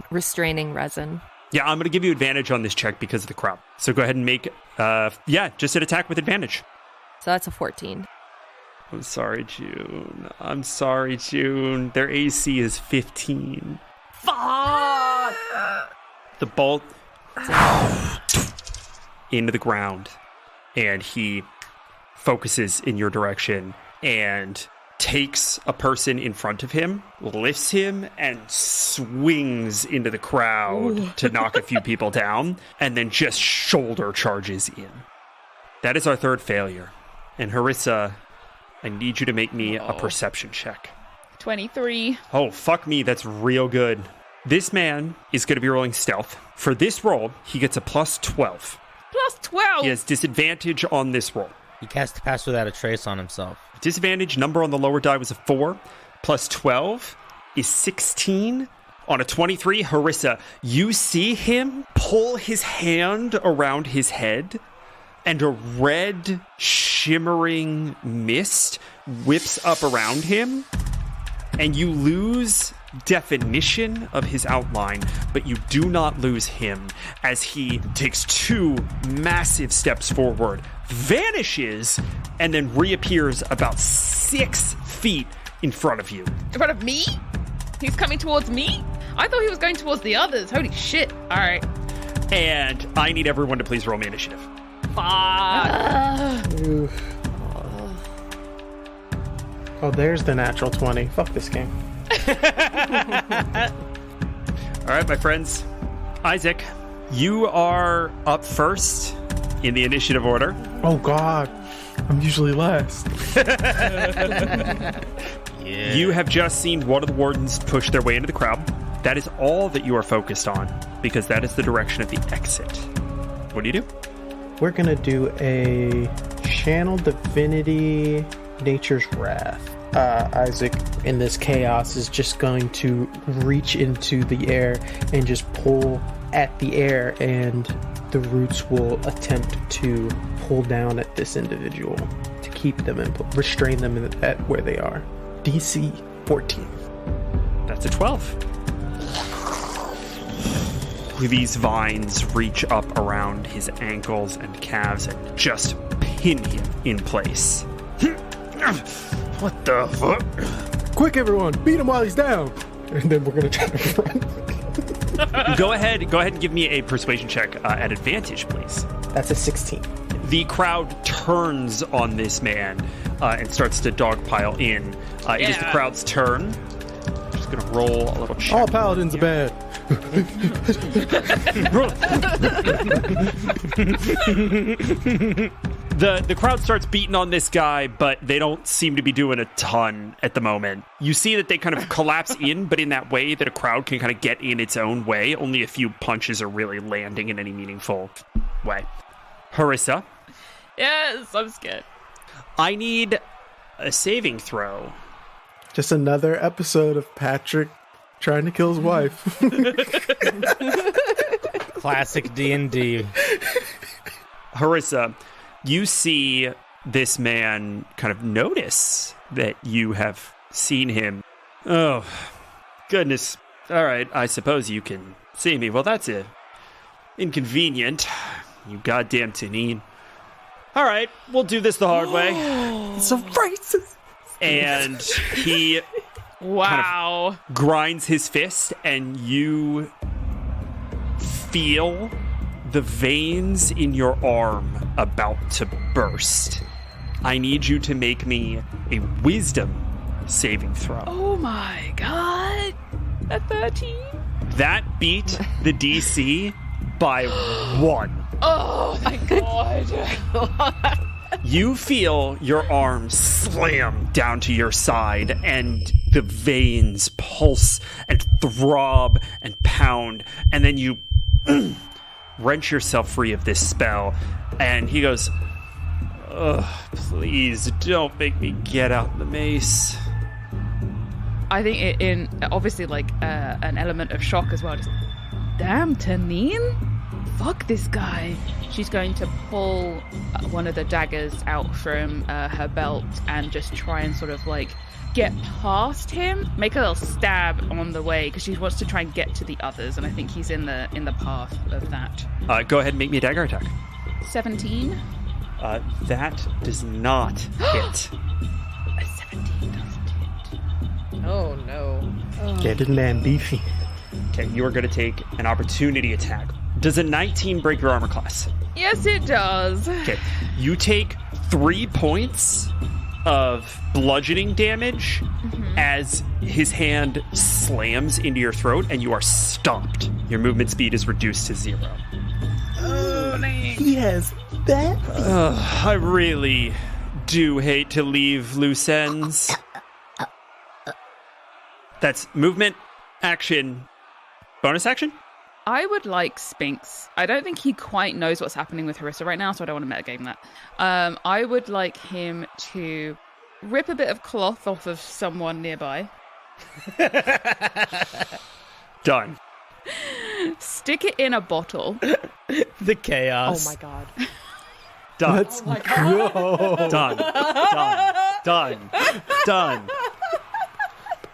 restraining resin. Yeah, I'm going to give you advantage on this check because of the crowd. So go ahead and make, just an attack with advantage. So that's a 14. I'm sorry, June. Their AC is 15. Fuck! The bolt into the ground, and he focuses in your direction and takes a person in front of him, lifts him, and swings into the crowd to knock a few people down, and then just shoulder charges in. That is our third failure. And Harissa, I need you to make me a perception check. 23. Oh, fuck me, that's real good. This man is going to be rolling stealth. For this roll, he gets a plus 12. Plus 12? He has disadvantage on this roll. He cast Pass Without a Trace on himself. Disadvantage number on the lower die was a 4. Plus 12 is 16. On a 23, Harissa, you see him pull his hand around his head, and a red shimmering mist whips up around him, and you lose definition of his outline, but you do not lose him as he takes 2 massive steps forward, vanishes, and then reappears about 6 feet in front of you. In front of me? He's coming towards me? I thought he was going towards the others. Holy shit. All right. And I need everyone to please roll me initiative. Oh, there's the natural 20. Fuck this game. All right, my friends. Isaac, you are up first in the initiative order. Oh, God. I'm usually last. Yeah. You have just seen one of the wardens push their way into the crowd. That is all that you are focused on, because that is the direction of the exit. What do you do? We're going to do a Channel Divinity Nature's Wrath. Isaac, in this chaos, is just going to reach into the air and just pull at the air, and the roots will attempt to pull down at this individual to keep them and restrain them at where they are. DC 14. That's a 12. These vines reach up around his ankles and calves and just pin him in place. What the fuck? Quick, everyone! Beat him while he's down! And then we're gonna try to run. Go ahead and give me a persuasion check at advantage, please. That's a 16. The crowd turns on this man and starts to dogpile in. It is the crowd's turn. I'm just gonna roll a little check. All paladins are bad. The crowd starts beating on this guy, but they don't seem to be doing a ton at the moment. You see that they kind of collapse in, but in that way that a crowd can kind of get in its own way. Only a few punches are really landing in any meaningful way. Harissa? Yes, I'm scared. I need a saving throw. Just another episode of Patrick trying to kill his wife. Classic D&D. Harissa, you see this man kind of notice that you have seen him. Oh, goodness. All right, I suppose you can see me. Well, that's inconvenient. You goddamn Tanine. All right, we'll do this the hard way. It's a racist. And he Wow. kind of grinds his fist, and you feel the veins in your arm about to burst. I need you to make me a wisdom saving throw. Oh my god. A 13? That beat the DC by 1. Oh my god. You feel your arm slam down to your side, and the veins pulse and throb and pound, and then you wrench yourself free of this spell, and he goes, "Ugh, please don't make me get out the mace." I think in obviously like an element of shock as well. Just, damn, Tanine? Fuck this guy. She's going to pull one of the daggers out from her belt and just try and sort of like get past him, make a little stab on the way because she wants to try and get to the others, and I think he's in the path of that. Go ahead and make me a dagger attack. 17. That does not hit. A 17 doesn't hit. Oh no. Get it, man, beefy. Okay, you are going to take an opportunity attack. Does a 19 break your armor class? Yes, it does. Okay, you take 3 points of bludgeoning damage as his hand slams into your throat and you are stomped. Your movement speed is reduced to 0. He has that. I really do hate to leave loose ends. That's movement, action, bonus action? I would like Spinks. I don't think he quite knows what's happening with Harissa right now, so I don't want to metagame that. I would like him to rip a bit of cloth off of someone nearby. Done. Stick it in a bottle. The chaos. Oh my god. Done. Let's go. Done. Done. Done.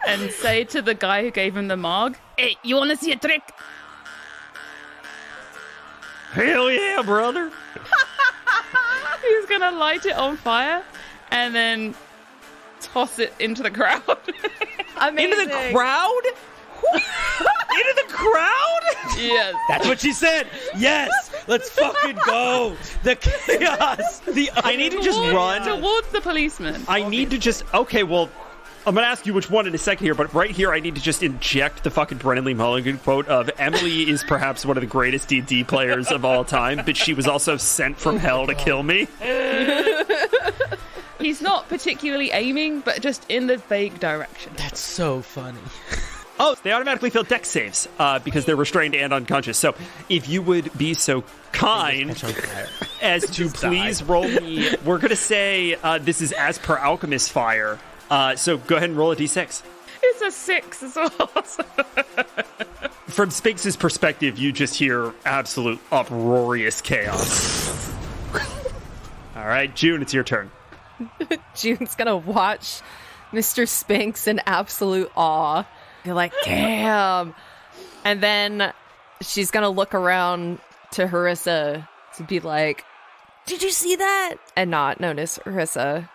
And say to the guy who gave him the marg, "Hey, you want to see a trick?" Hell yeah, brother. He's going to light it on fire and then toss it into the crowd. Amazing. Into the crowd? Into the crowd? Yes. That's what she said. Yes, let's fucking go. The chaos. I need to just run. Towards the policeman. I need to just... Okay, well, I'm going to ask you which one in a second here, but right here I need to just inject the fucking Brennan Lee Mulligan quote of Emily is perhaps one of the greatest D&D players of all time, but she was also sent from hell to kill me. He's not particularly aiming, but just in the vague direction. That's so funny. Oh, they automatically fail dex saves because they're restrained and unconscious. So if you would be so kind as to please roll me, we're going to say this is as per Alchemist Fire. So go ahead and roll a d6. It's a 6 as well. From Spinks' perspective, you just hear absolute uproarious chaos. All right, June, it's your turn. June's gonna watch Mr. Spinks in absolute awe. You're like, damn. And then she's gonna look around to Harissa to be like, did you see that? And not notice Harissa.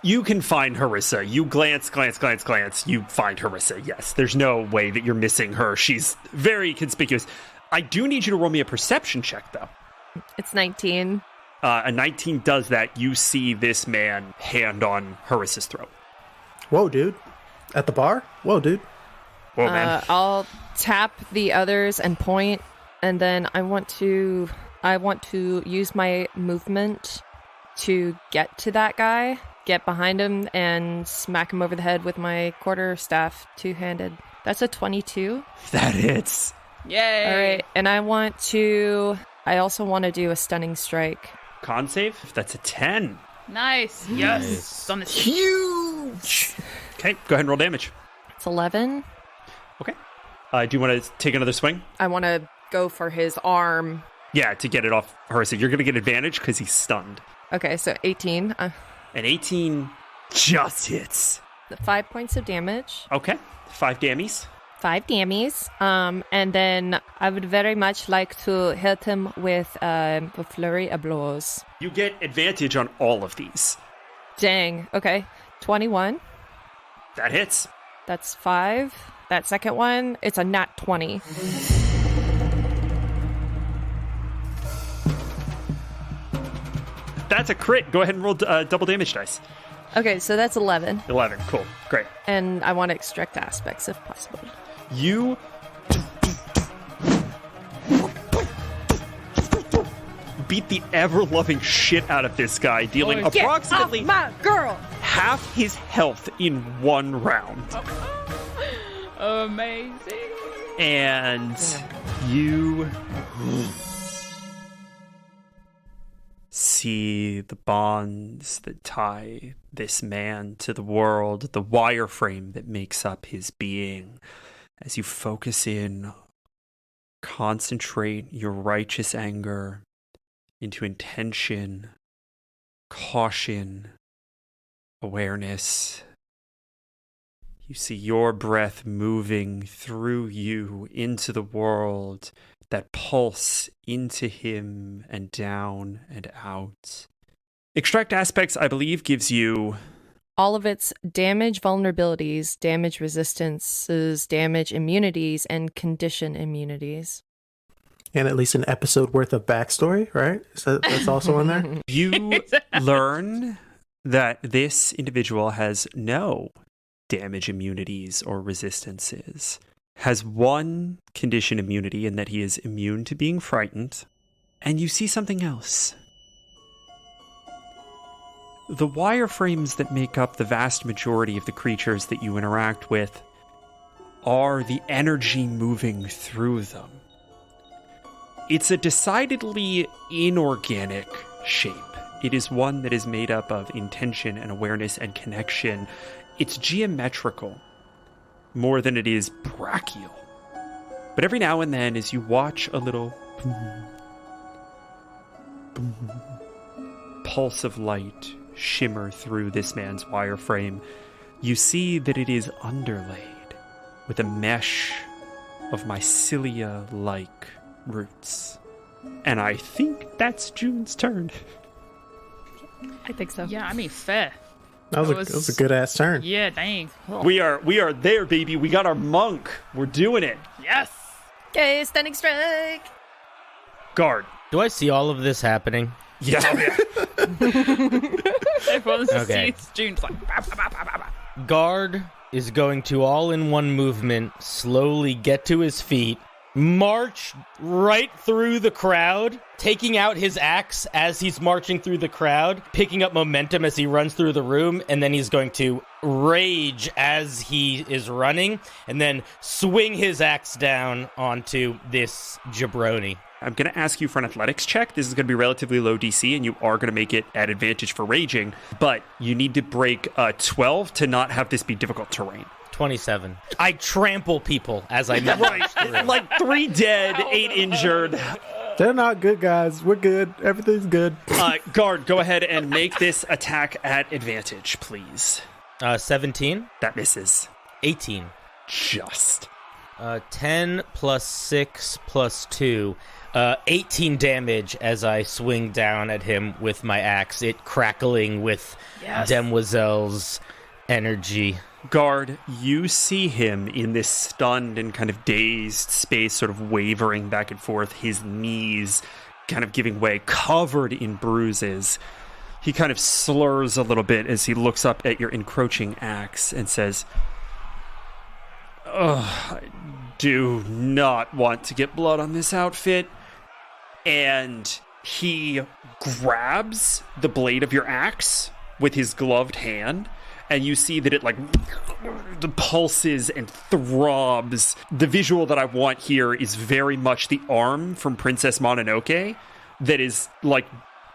You can find Harissa. You glance. You find Harissa. Yes, there's no way that you're missing her. She's very conspicuous. I do need you to roll me a perception check, though. It's 19. A 19 does that. You see this man hand on Harissa's throat. Whoa, dude. At the bar? Whoa, dude. Whoa, man. I'll tap the others and point, and then I want to use my movement to get to that guy, get behind him, and smack him over the head with my quarterstaff two-handed. That's a 22. That hits. Yay. All right, and I also want to do a stunning strike. Con save? That's a 10. Nice. Yes. On the Huge. Okay, go ahead and roll damage. It's 11. Okay. Do you want to take another swing? I want to go for his arm. Yeah, to get it off Harissa. You're going to get advantage because he's stunned. Okay, so 18. An 18 just hits. 5 points of damage. Okay, 5 dammies. 5 dammies. And then I would very much like to hit him with a flurry of blows. You get advantage on all of these. Dang. Okay. 21. That hits. That's 5. That second one, it's a nat 20. That's a crit. Go ahead and roll double damage dice. Okay, so that's 11. 11. Cool. Great. And I want to extract aspects if possible. You beat the ever-loving shit out of this guy, dealing approximately Get off my girl! half his health in one round. Amazing. And you see the bonds that tie this man to the world, the wireframe that makes up his being. As you focus in, concentrate your righteous anger into intention, caution, awareness. You see your breath moving through you into the world, that pulse into him and down and out. Extract aspects, I believe, gives you all of its damage vulnerabilities, damage resistances, damage immunities, and condition immunities. And at least an episode worth of backstory, right? So that's also in there? You learn that this individual has no damage immunities or resistances. Has one condition immunity in that he is immune to being frightened. And you see something else. The wireframes that make up the vast majority of the creatures that you interact with are the energy moving through them. It's a decidedly inorganic shape. It is one that is made up of intention and awareness and connection. It's geometrical more than it is brachial. But every now and then, as you watch a little pulse of light shimmer through this man's wireframe, you see that it is underlaid with a mesh of mycelia-like roots. And I think that's June's turn. I think so. Yeah, I mean, fair. That was a good ass turn. Yeah, dang. We are there, baby. We got our monk. We're doing it. Yes. Okay, stunning strike. Guard. Do I see all of this happening? Yeah. Everyone's Okay. sees June's like, bah, bah, bah, bah, bah, bah. Guard is going to all in one movement slowly get to his feet, march right through the crowd, taking out his axe as he's marching through the crowd, picking up momentum as he runs through the room, and then he's going to rage as he is running, and then swing his axe down onto this jabroni. I'm going to ask you for an athletics check. This is going to be relatively low DC, and you are going to make it at advantage for raging, but you need to break 12 to not have this be difficult terrain. 27. I trample people as I march through. Like 3 dead, 8 injured. They're not good, guys. We're good. Everything's good. Guard, go ahead and make this attack at advantage, please. 17. That misses. 18. Just. 10 plus 6 plus 2. 18 damage as I swing down at him with my axe, it crackling with Demoiselle's energy. Guard, you see him in this stunned and kind of dazed space, sort of wavering back and forth, his knees kind of giving way, covered in bruises. He kind of slurs a little bit as he looks up at your encroaching axe and says, I do not want to get blood on this outfit. And he grabs the blade of your axe with his gloved hand, and you see that it pulses and throbs. The visual that I want here is very much the arm from Princess Mononoke that is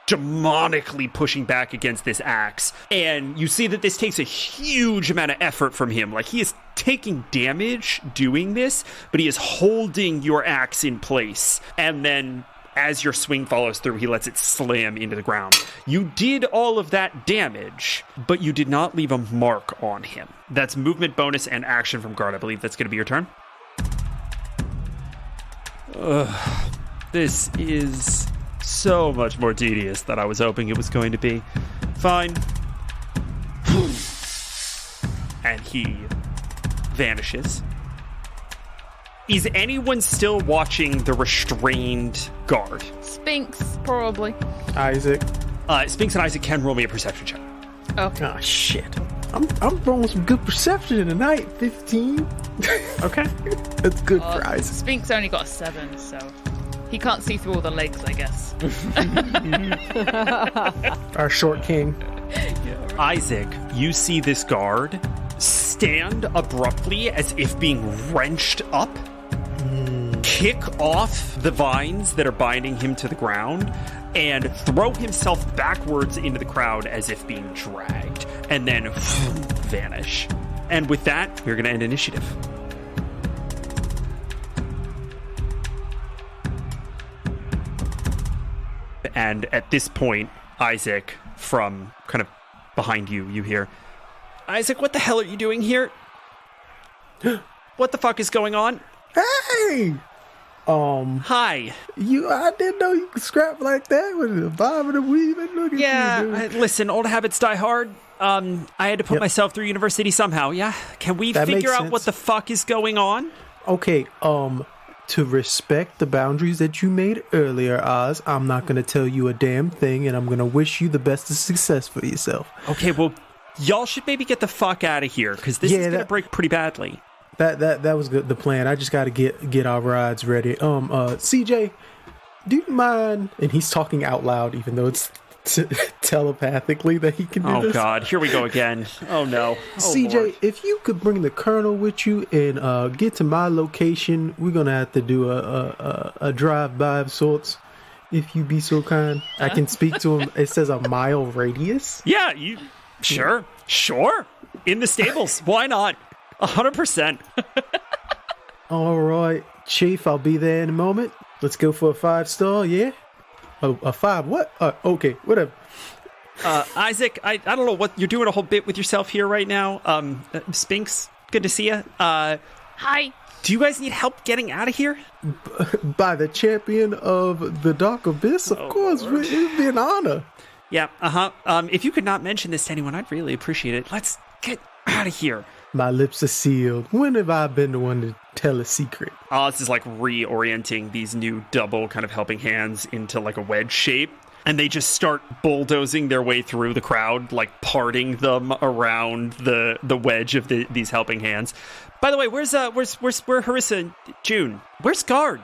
demonically pushing back against this axe. And you see that this takes a huge amount of effort from him. He is taking damage doing this, but he is holding your axe in place. And then as your swing follows through, he lets it slam into the ground. You did all of that damage, but you did not leave a mark on him. That's movement bonus and action from Guard. I believe that's going to be your turn. This is so much more tedious than I was hoping it was going to be. Fine. And he vanishes. Is anyone still watching the restrained Guard? Sphinx, probably. Isaac. Spinks and Isaac can roll me a perception check. Oh shit. I'm rolling some good perception tonight. 15. Okay. That's good for Isaac. Spinks only got a 7, so he can't see through all the legs, I guess. Our short king. Isaac, you see this guard stand abruptly as if being wrenched up, kick off the vines that are binding him to the ground, and throw himself backwards into the crowd as if being dragged, and then vanish. And with that, we're going to end initiative. And at this point, Isaac, from kind of behind you, you hear, Isaac, what the hell are you doing here? What the fuck is going on? Hey! Hi. I didn't know you could scrap like that with the bobbing and weaving. Look at you, dude. Listen, old habits die hard. I had to put myself through university somehow, yeah? Can we That figure makes out sense. what the fuck is going on? Okay, to respect the boundaries that you made earlier, Oz, I'm not going to tell you a damn thing, and I'm going to wish you the best of success for yourself. Okay, well, y'all should maybe get the fuck out of here, because this is going to break pretty badly. That was good. The plan. I just got to get our rides ready. CJ, do you mind? And he's talking out loud, even though it's telepathically that he can do this. Oh God, here we go again. Oh no, CJ, Lord. if you could bring the Colonel with you and get to my location, we're gonna have to do a drive-by of sorts. If you be so kind, I can speak to him. It says a mile radius. Yeah, you sure? In the stables. Why not? 100%. All right, Chief, I'll be there in a moment. Let's go for a 5-star, yeah? A 5, what? Okay, whatever. Isaac, I don't know what you're doing a whole bit with yourself here right now. Spinks, good to see you. Hi. Do you guys need help getting out of here? By the champion of the Dark Abyss, of course. Lord. It would be an honor. Yeah, if you could not mention this to anyone, I'd really appreciate it. Let's get out of here. My lips are sealed. When have I been the one to tell a secret? Oz is like reorienting these new double kind of helping hands into like a wedge shape. And they just start bulldozing their way through the crowd, like parting them around the wedge of these helping hands. By the way, where's Harissa and June? Where's Guard?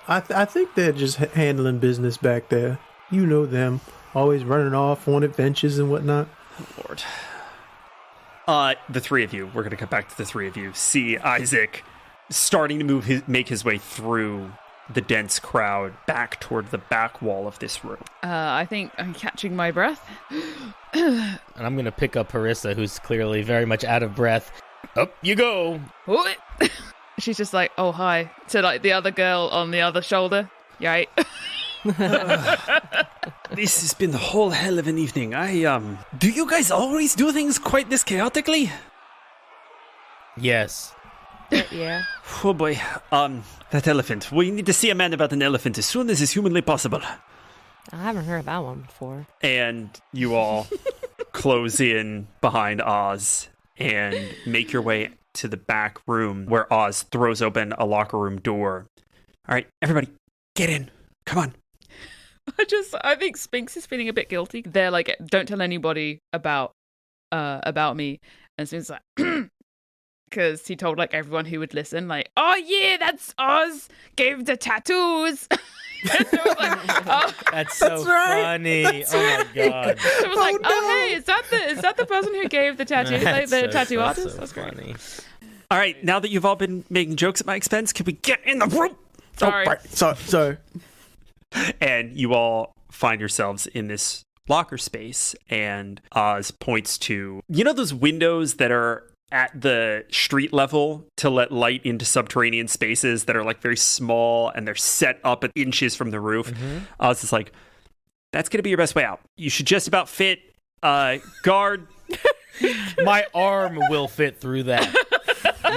I think they're just handling business back there. You know them. Always running off on adventures and whatnot. Oh, Lord. The three of you, we're going to cut back to the three of you, see Isaac starting to make his way through the dense crowd back toward the back wall of this room. I think I'm catching my breath. And I'm going to pick up Harissa, who's clearly very much out of breath. Up you go. What? She's just like, oh, hi. To like the other girl on the other shoulder. You right? This has been the whole hell of an evening. Do you guys always do things quite this chaotically? Yes. Yeah. Oh boy. That elephant. We need to see a man about an elephant as soon as is humanly possible. I haven't heard that one before. And you all close in behind Oz and make your way to the back room where Oz throws open a locker room door. All right, everybody, get in. Come on. I think Spinks is feeling a bit guilty. They're like, don't tell anybody about me. And Spinks is like, because he told like everyone who would listen, like, oh yeah, that's Oz. Gave the tattoos. And it was like, oh. That's so funny. That's oh my god. It was like, no. oh hey, is that the person who gave the tattoo, like the tattoo artist? So That's great. funny. All right, now that you've all been making jokes at my expense, can we get in the room? Sorry. Oh, right. Sorry. And you all find yourselves in this locker space, and Oz points to, you know, those windows that are at the street level to let light into subterranean spaces that are like very small and they're set up at inches from the roof. Mm-hmm. Oz is like, that's going to be your best way out. You should just about fit. Guard. My arm will fit through that.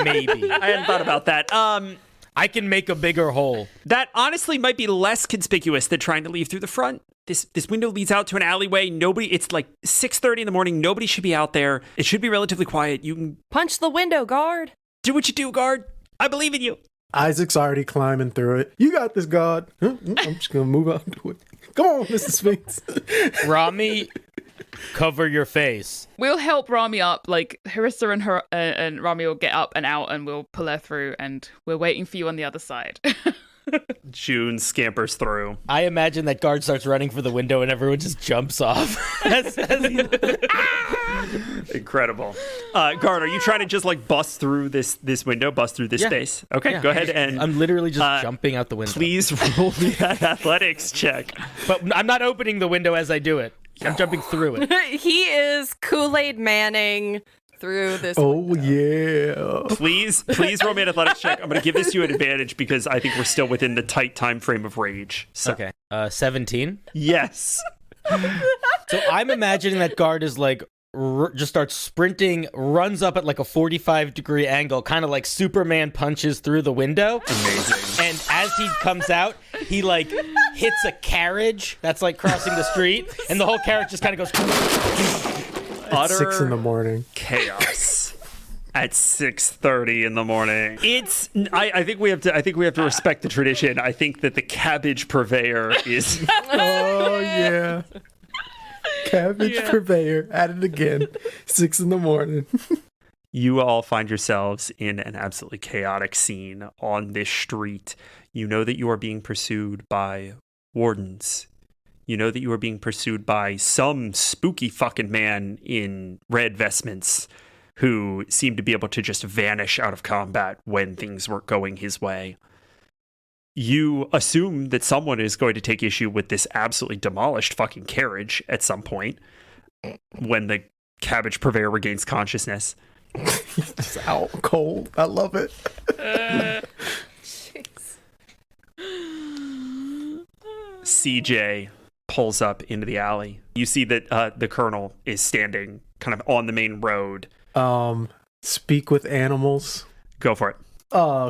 Maybe. I hadn't thought about that. I can make a bigger hole. That honestly might be less conspicuous than trying to leave through the front. This window leads out to an alleyway. It's like 6:30 in the morning. Nobody should be out there. It should be relatively quiet. You can Punch the window, guard. do what you do, Guard. I believe in you. Isaac's already climbing through it. You got this, God. I'm just going to move on to it. Come on, Mr. Sphinx. Rami, cover your face. We'll help Rami up. Like Harissa and Rami will get up and out, and we'll pull her through. And we're waiting for you on the other side. June scampers through. I imagine that guard starts running for the window and everyone just jumps off. Incredible. Guard, are you trying to just like bust through this window, bust through this space? Okay, Yeah. go ahead and I'm literally just jumping out the window. please roll me an athletics check. But I'm not opening the window as I do it. I'm jumping through it. He is Kool-Aid Manning through this. Oh, yeah. Please roll me an athletics check. I'm going to give this to you an advantage because I think we're still within the tight time frame of rage. So, Okay. 17. yes. So I'm imagining that guard is like just starts sprinting, runs up at like a 45-degree angle, kind of like Superman punches through the window. Amazing. And as he comes out, he like hits a carriage that's like crossing the street, and the whole carriage just kind of goes. Utter 6 in the morning. chaos at 6:30 in the morning. It's I think we have to respect the tradition. I think that the cabbage purveyor is Oh, yeah. Cabbage purveyor. At it again. 6 in the morning. You all find yourselves in an absolutely chaotic scene on this street. You know that you are being pursued by wardens. You know that you are being pursued by some spooky fucking man in red vestments who seemed to be able to just vanish out of combat when things weren't going his way. You assume that someone is going to take issue with this absolutely demolished fucking carriage at some point when the cabbage purveyor regains consciousness. Just out cold. I love it. CJ pulls up into the alley. You see that the colonel is standing kind of on the main road. Speak with animals. Go for it.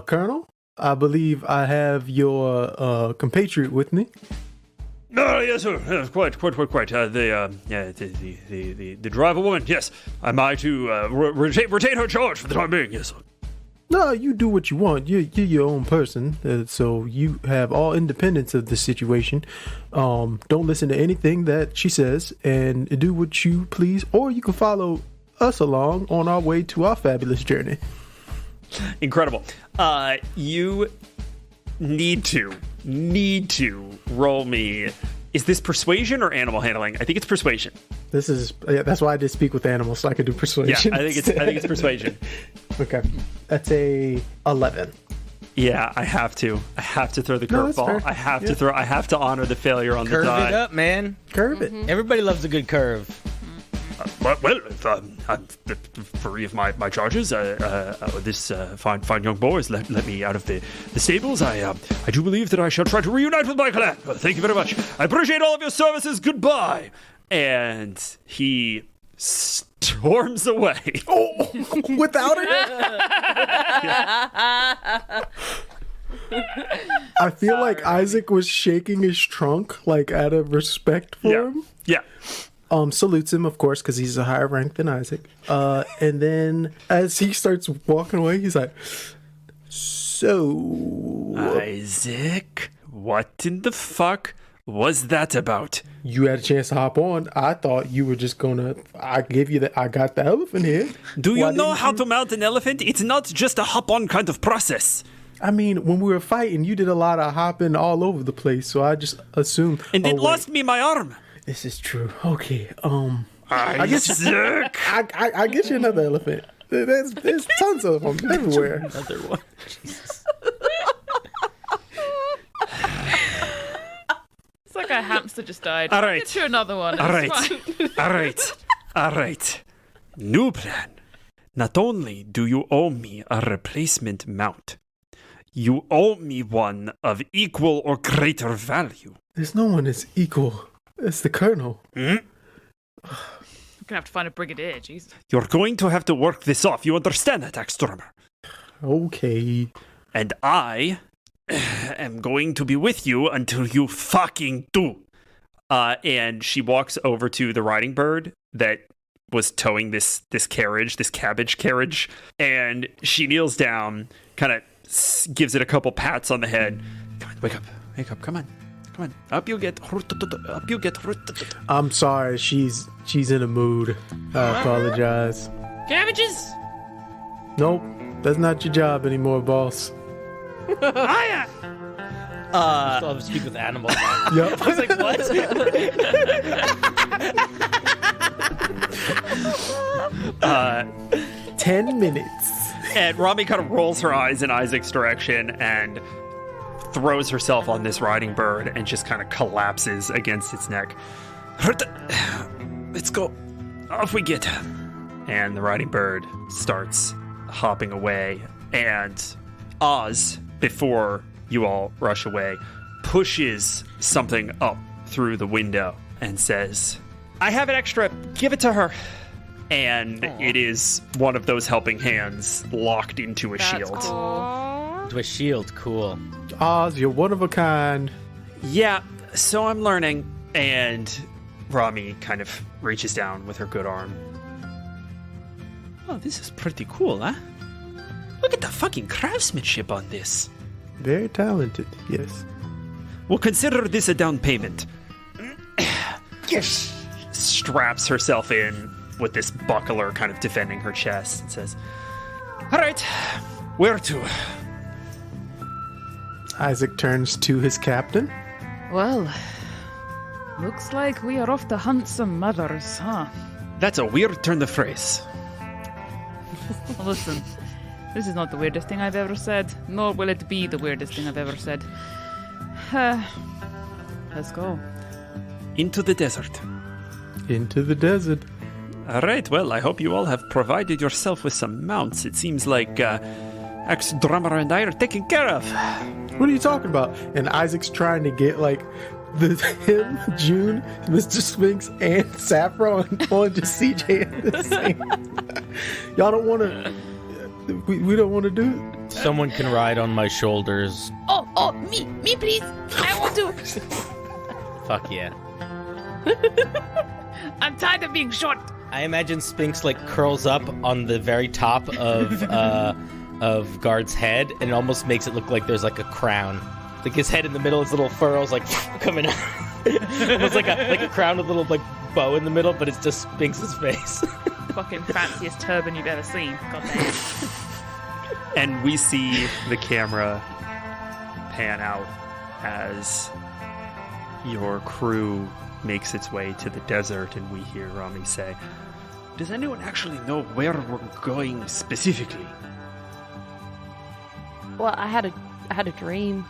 Colonel, I believe I have your compatriot with me. Oh, yes, sir. Quite. The driver woman, yes. Am I to retain her charge for the time being? Yes, sir. No, you do what you want. You're your own person, so you have all independence of the situation. Don't listen to anything that she says, and do what you please, or you can follow us along on our way to our fabulous journey. Incredible. You need to roll me. Is this persuasion or animal handling? I think it's persuasion. This is that's why I did speak with animals, so I could do persuasion. Yeah, I think it's persuasion. Okay, that's a 11. Yeah, I have to throw the No, that's curveball. fair. I have to honor the failure on Curve the die. it up, man. Curve it. Everybody loves a good curve. Well, if I'm free of my charges, this fine young boy has let me out of the stables. I do believe that I shall try to reunite with my clan. Thank you very much. I appreciate all of your services. Goodbye. And he storms away. Oh, without it? I feel like Isaac was shaking his trunk, like out of respect for him. Yeah. Salutes him, of course, because he's a higher rank than Isaac. And then as he starts walking away, he's like, "So, Isaac, what in the fuck was that about? you had a chance to hop on. I thought you were just gonna. I got the elephant here. Do you Why know didn't how you- to mount an elephant? It's not just a hop-on kind of process. I mean, when we were fighting, you did a lot of hopping all over the place, so I just assumed. And it wait, lost me my arm. This is true. Okay. I guess Isaac. I get you another elephant. There's tons of them everywhere. Another one. Jesus. It's like a hamster just died. All right. Get you another one. All It's right. fine. All right. New plan. Not only do you owe me a replacement mount, you owe me one of equal or greater value. There's no one that's equal. It's the colonel. We're gonna have to find a brigadier. Jesus. You're going to have to work this off. You understand that, Axstormer? Okay. And I am going to be with you until you fucking do. And she walks over to the riding bird that was towing this carriage, this cabbage carriage, and she kneels down, kind of gives it a couple pats on the head. Come on, wake up, come on. Up you get. I'm sorry, she's in a mood. I apologize. Cabbages! Nope, that's not your job anymore, boss. Still have to speak with animals. Yep. I was like, what? 10 minutes. And Rami kind of rolls her eyes in Isaac's direction and throws herself on this riding bird and just kind of collapses against its neck. Let's go. Off we get. And the riding bird starts hopping away. And Oz, before you all rush away, pushes something up through the window and says, I have an extra. Give it to her. And it is one of those helping hands locked into a shield. Cool. To a shield, cool. Oz, you're one of a kind. Yeah, so I'm learning. And Rami kind of reaches down with her good arm. Oh, this is pretty cool, huh? Look at the fucking craftsmanship on this. Very talented, yes. We'll consider this a down payment. Yes. Straps herself in with this buckler kind of defending her chest and says, all right, where to? Isaac turns to his captain. Well, looks like we are off to hunt some mothers, huh? That's a weird turn of phrase. Well, listen, this is not the weirdest thing I've ever said, nor will it be the weirdest thing I've ever said. Let's go. Into the desert. Into the desert. All right, well, I hope you all have provided yourself with some mounts. It seems like ex-drummer and I are taken care of. What are you talking about? And Isaac's trying to get like him, June, Mr. Sphinx, and Saffron on just CJ at the same. Y'all don't want to. We don't want to do it. Someone can ride on my shoulders. Oh, me, please. I want to. Fuck yeah. I'm tired of being short. I imagine Sphinx like curls up on the very top of Guard's head, and it almost makes it look like there's like a crown. Like his head in the middle, his little furrows like coming out. Almost like a crown with a little like bow in the middle, but it's just Sphinx's face. Fucking fanciest turban you've ever seen. God damn. And we see the camera pan out as your crew makes its way to the desert, and we hear Rami say, does anyone actually know where we're going specifically? Well, I had a dream.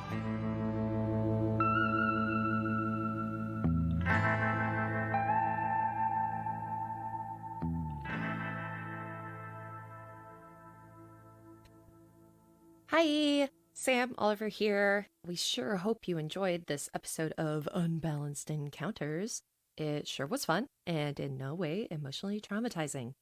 Hi, Sam Oliver here. We sure hope you enjoyed this episode of Unbalanced Encounters. It sure was fun and in no way emotionally traumatizing.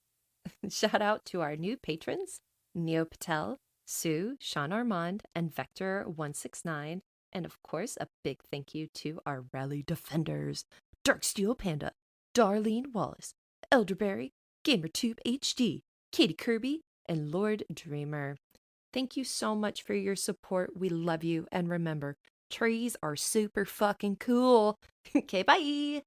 Shout out to our new patrons, Neo Patel, Sue, Sean Armand, and Vector169. And of course, a big thank you to our rally defenders, Darksteel Panda, Darlene Wallace, Elderberry, GamerTube HD, Katie Kirby, and Lord Dreamer. Thank you so much for your support. We love you. And remember, trees are super fucking cool. Okay, bye.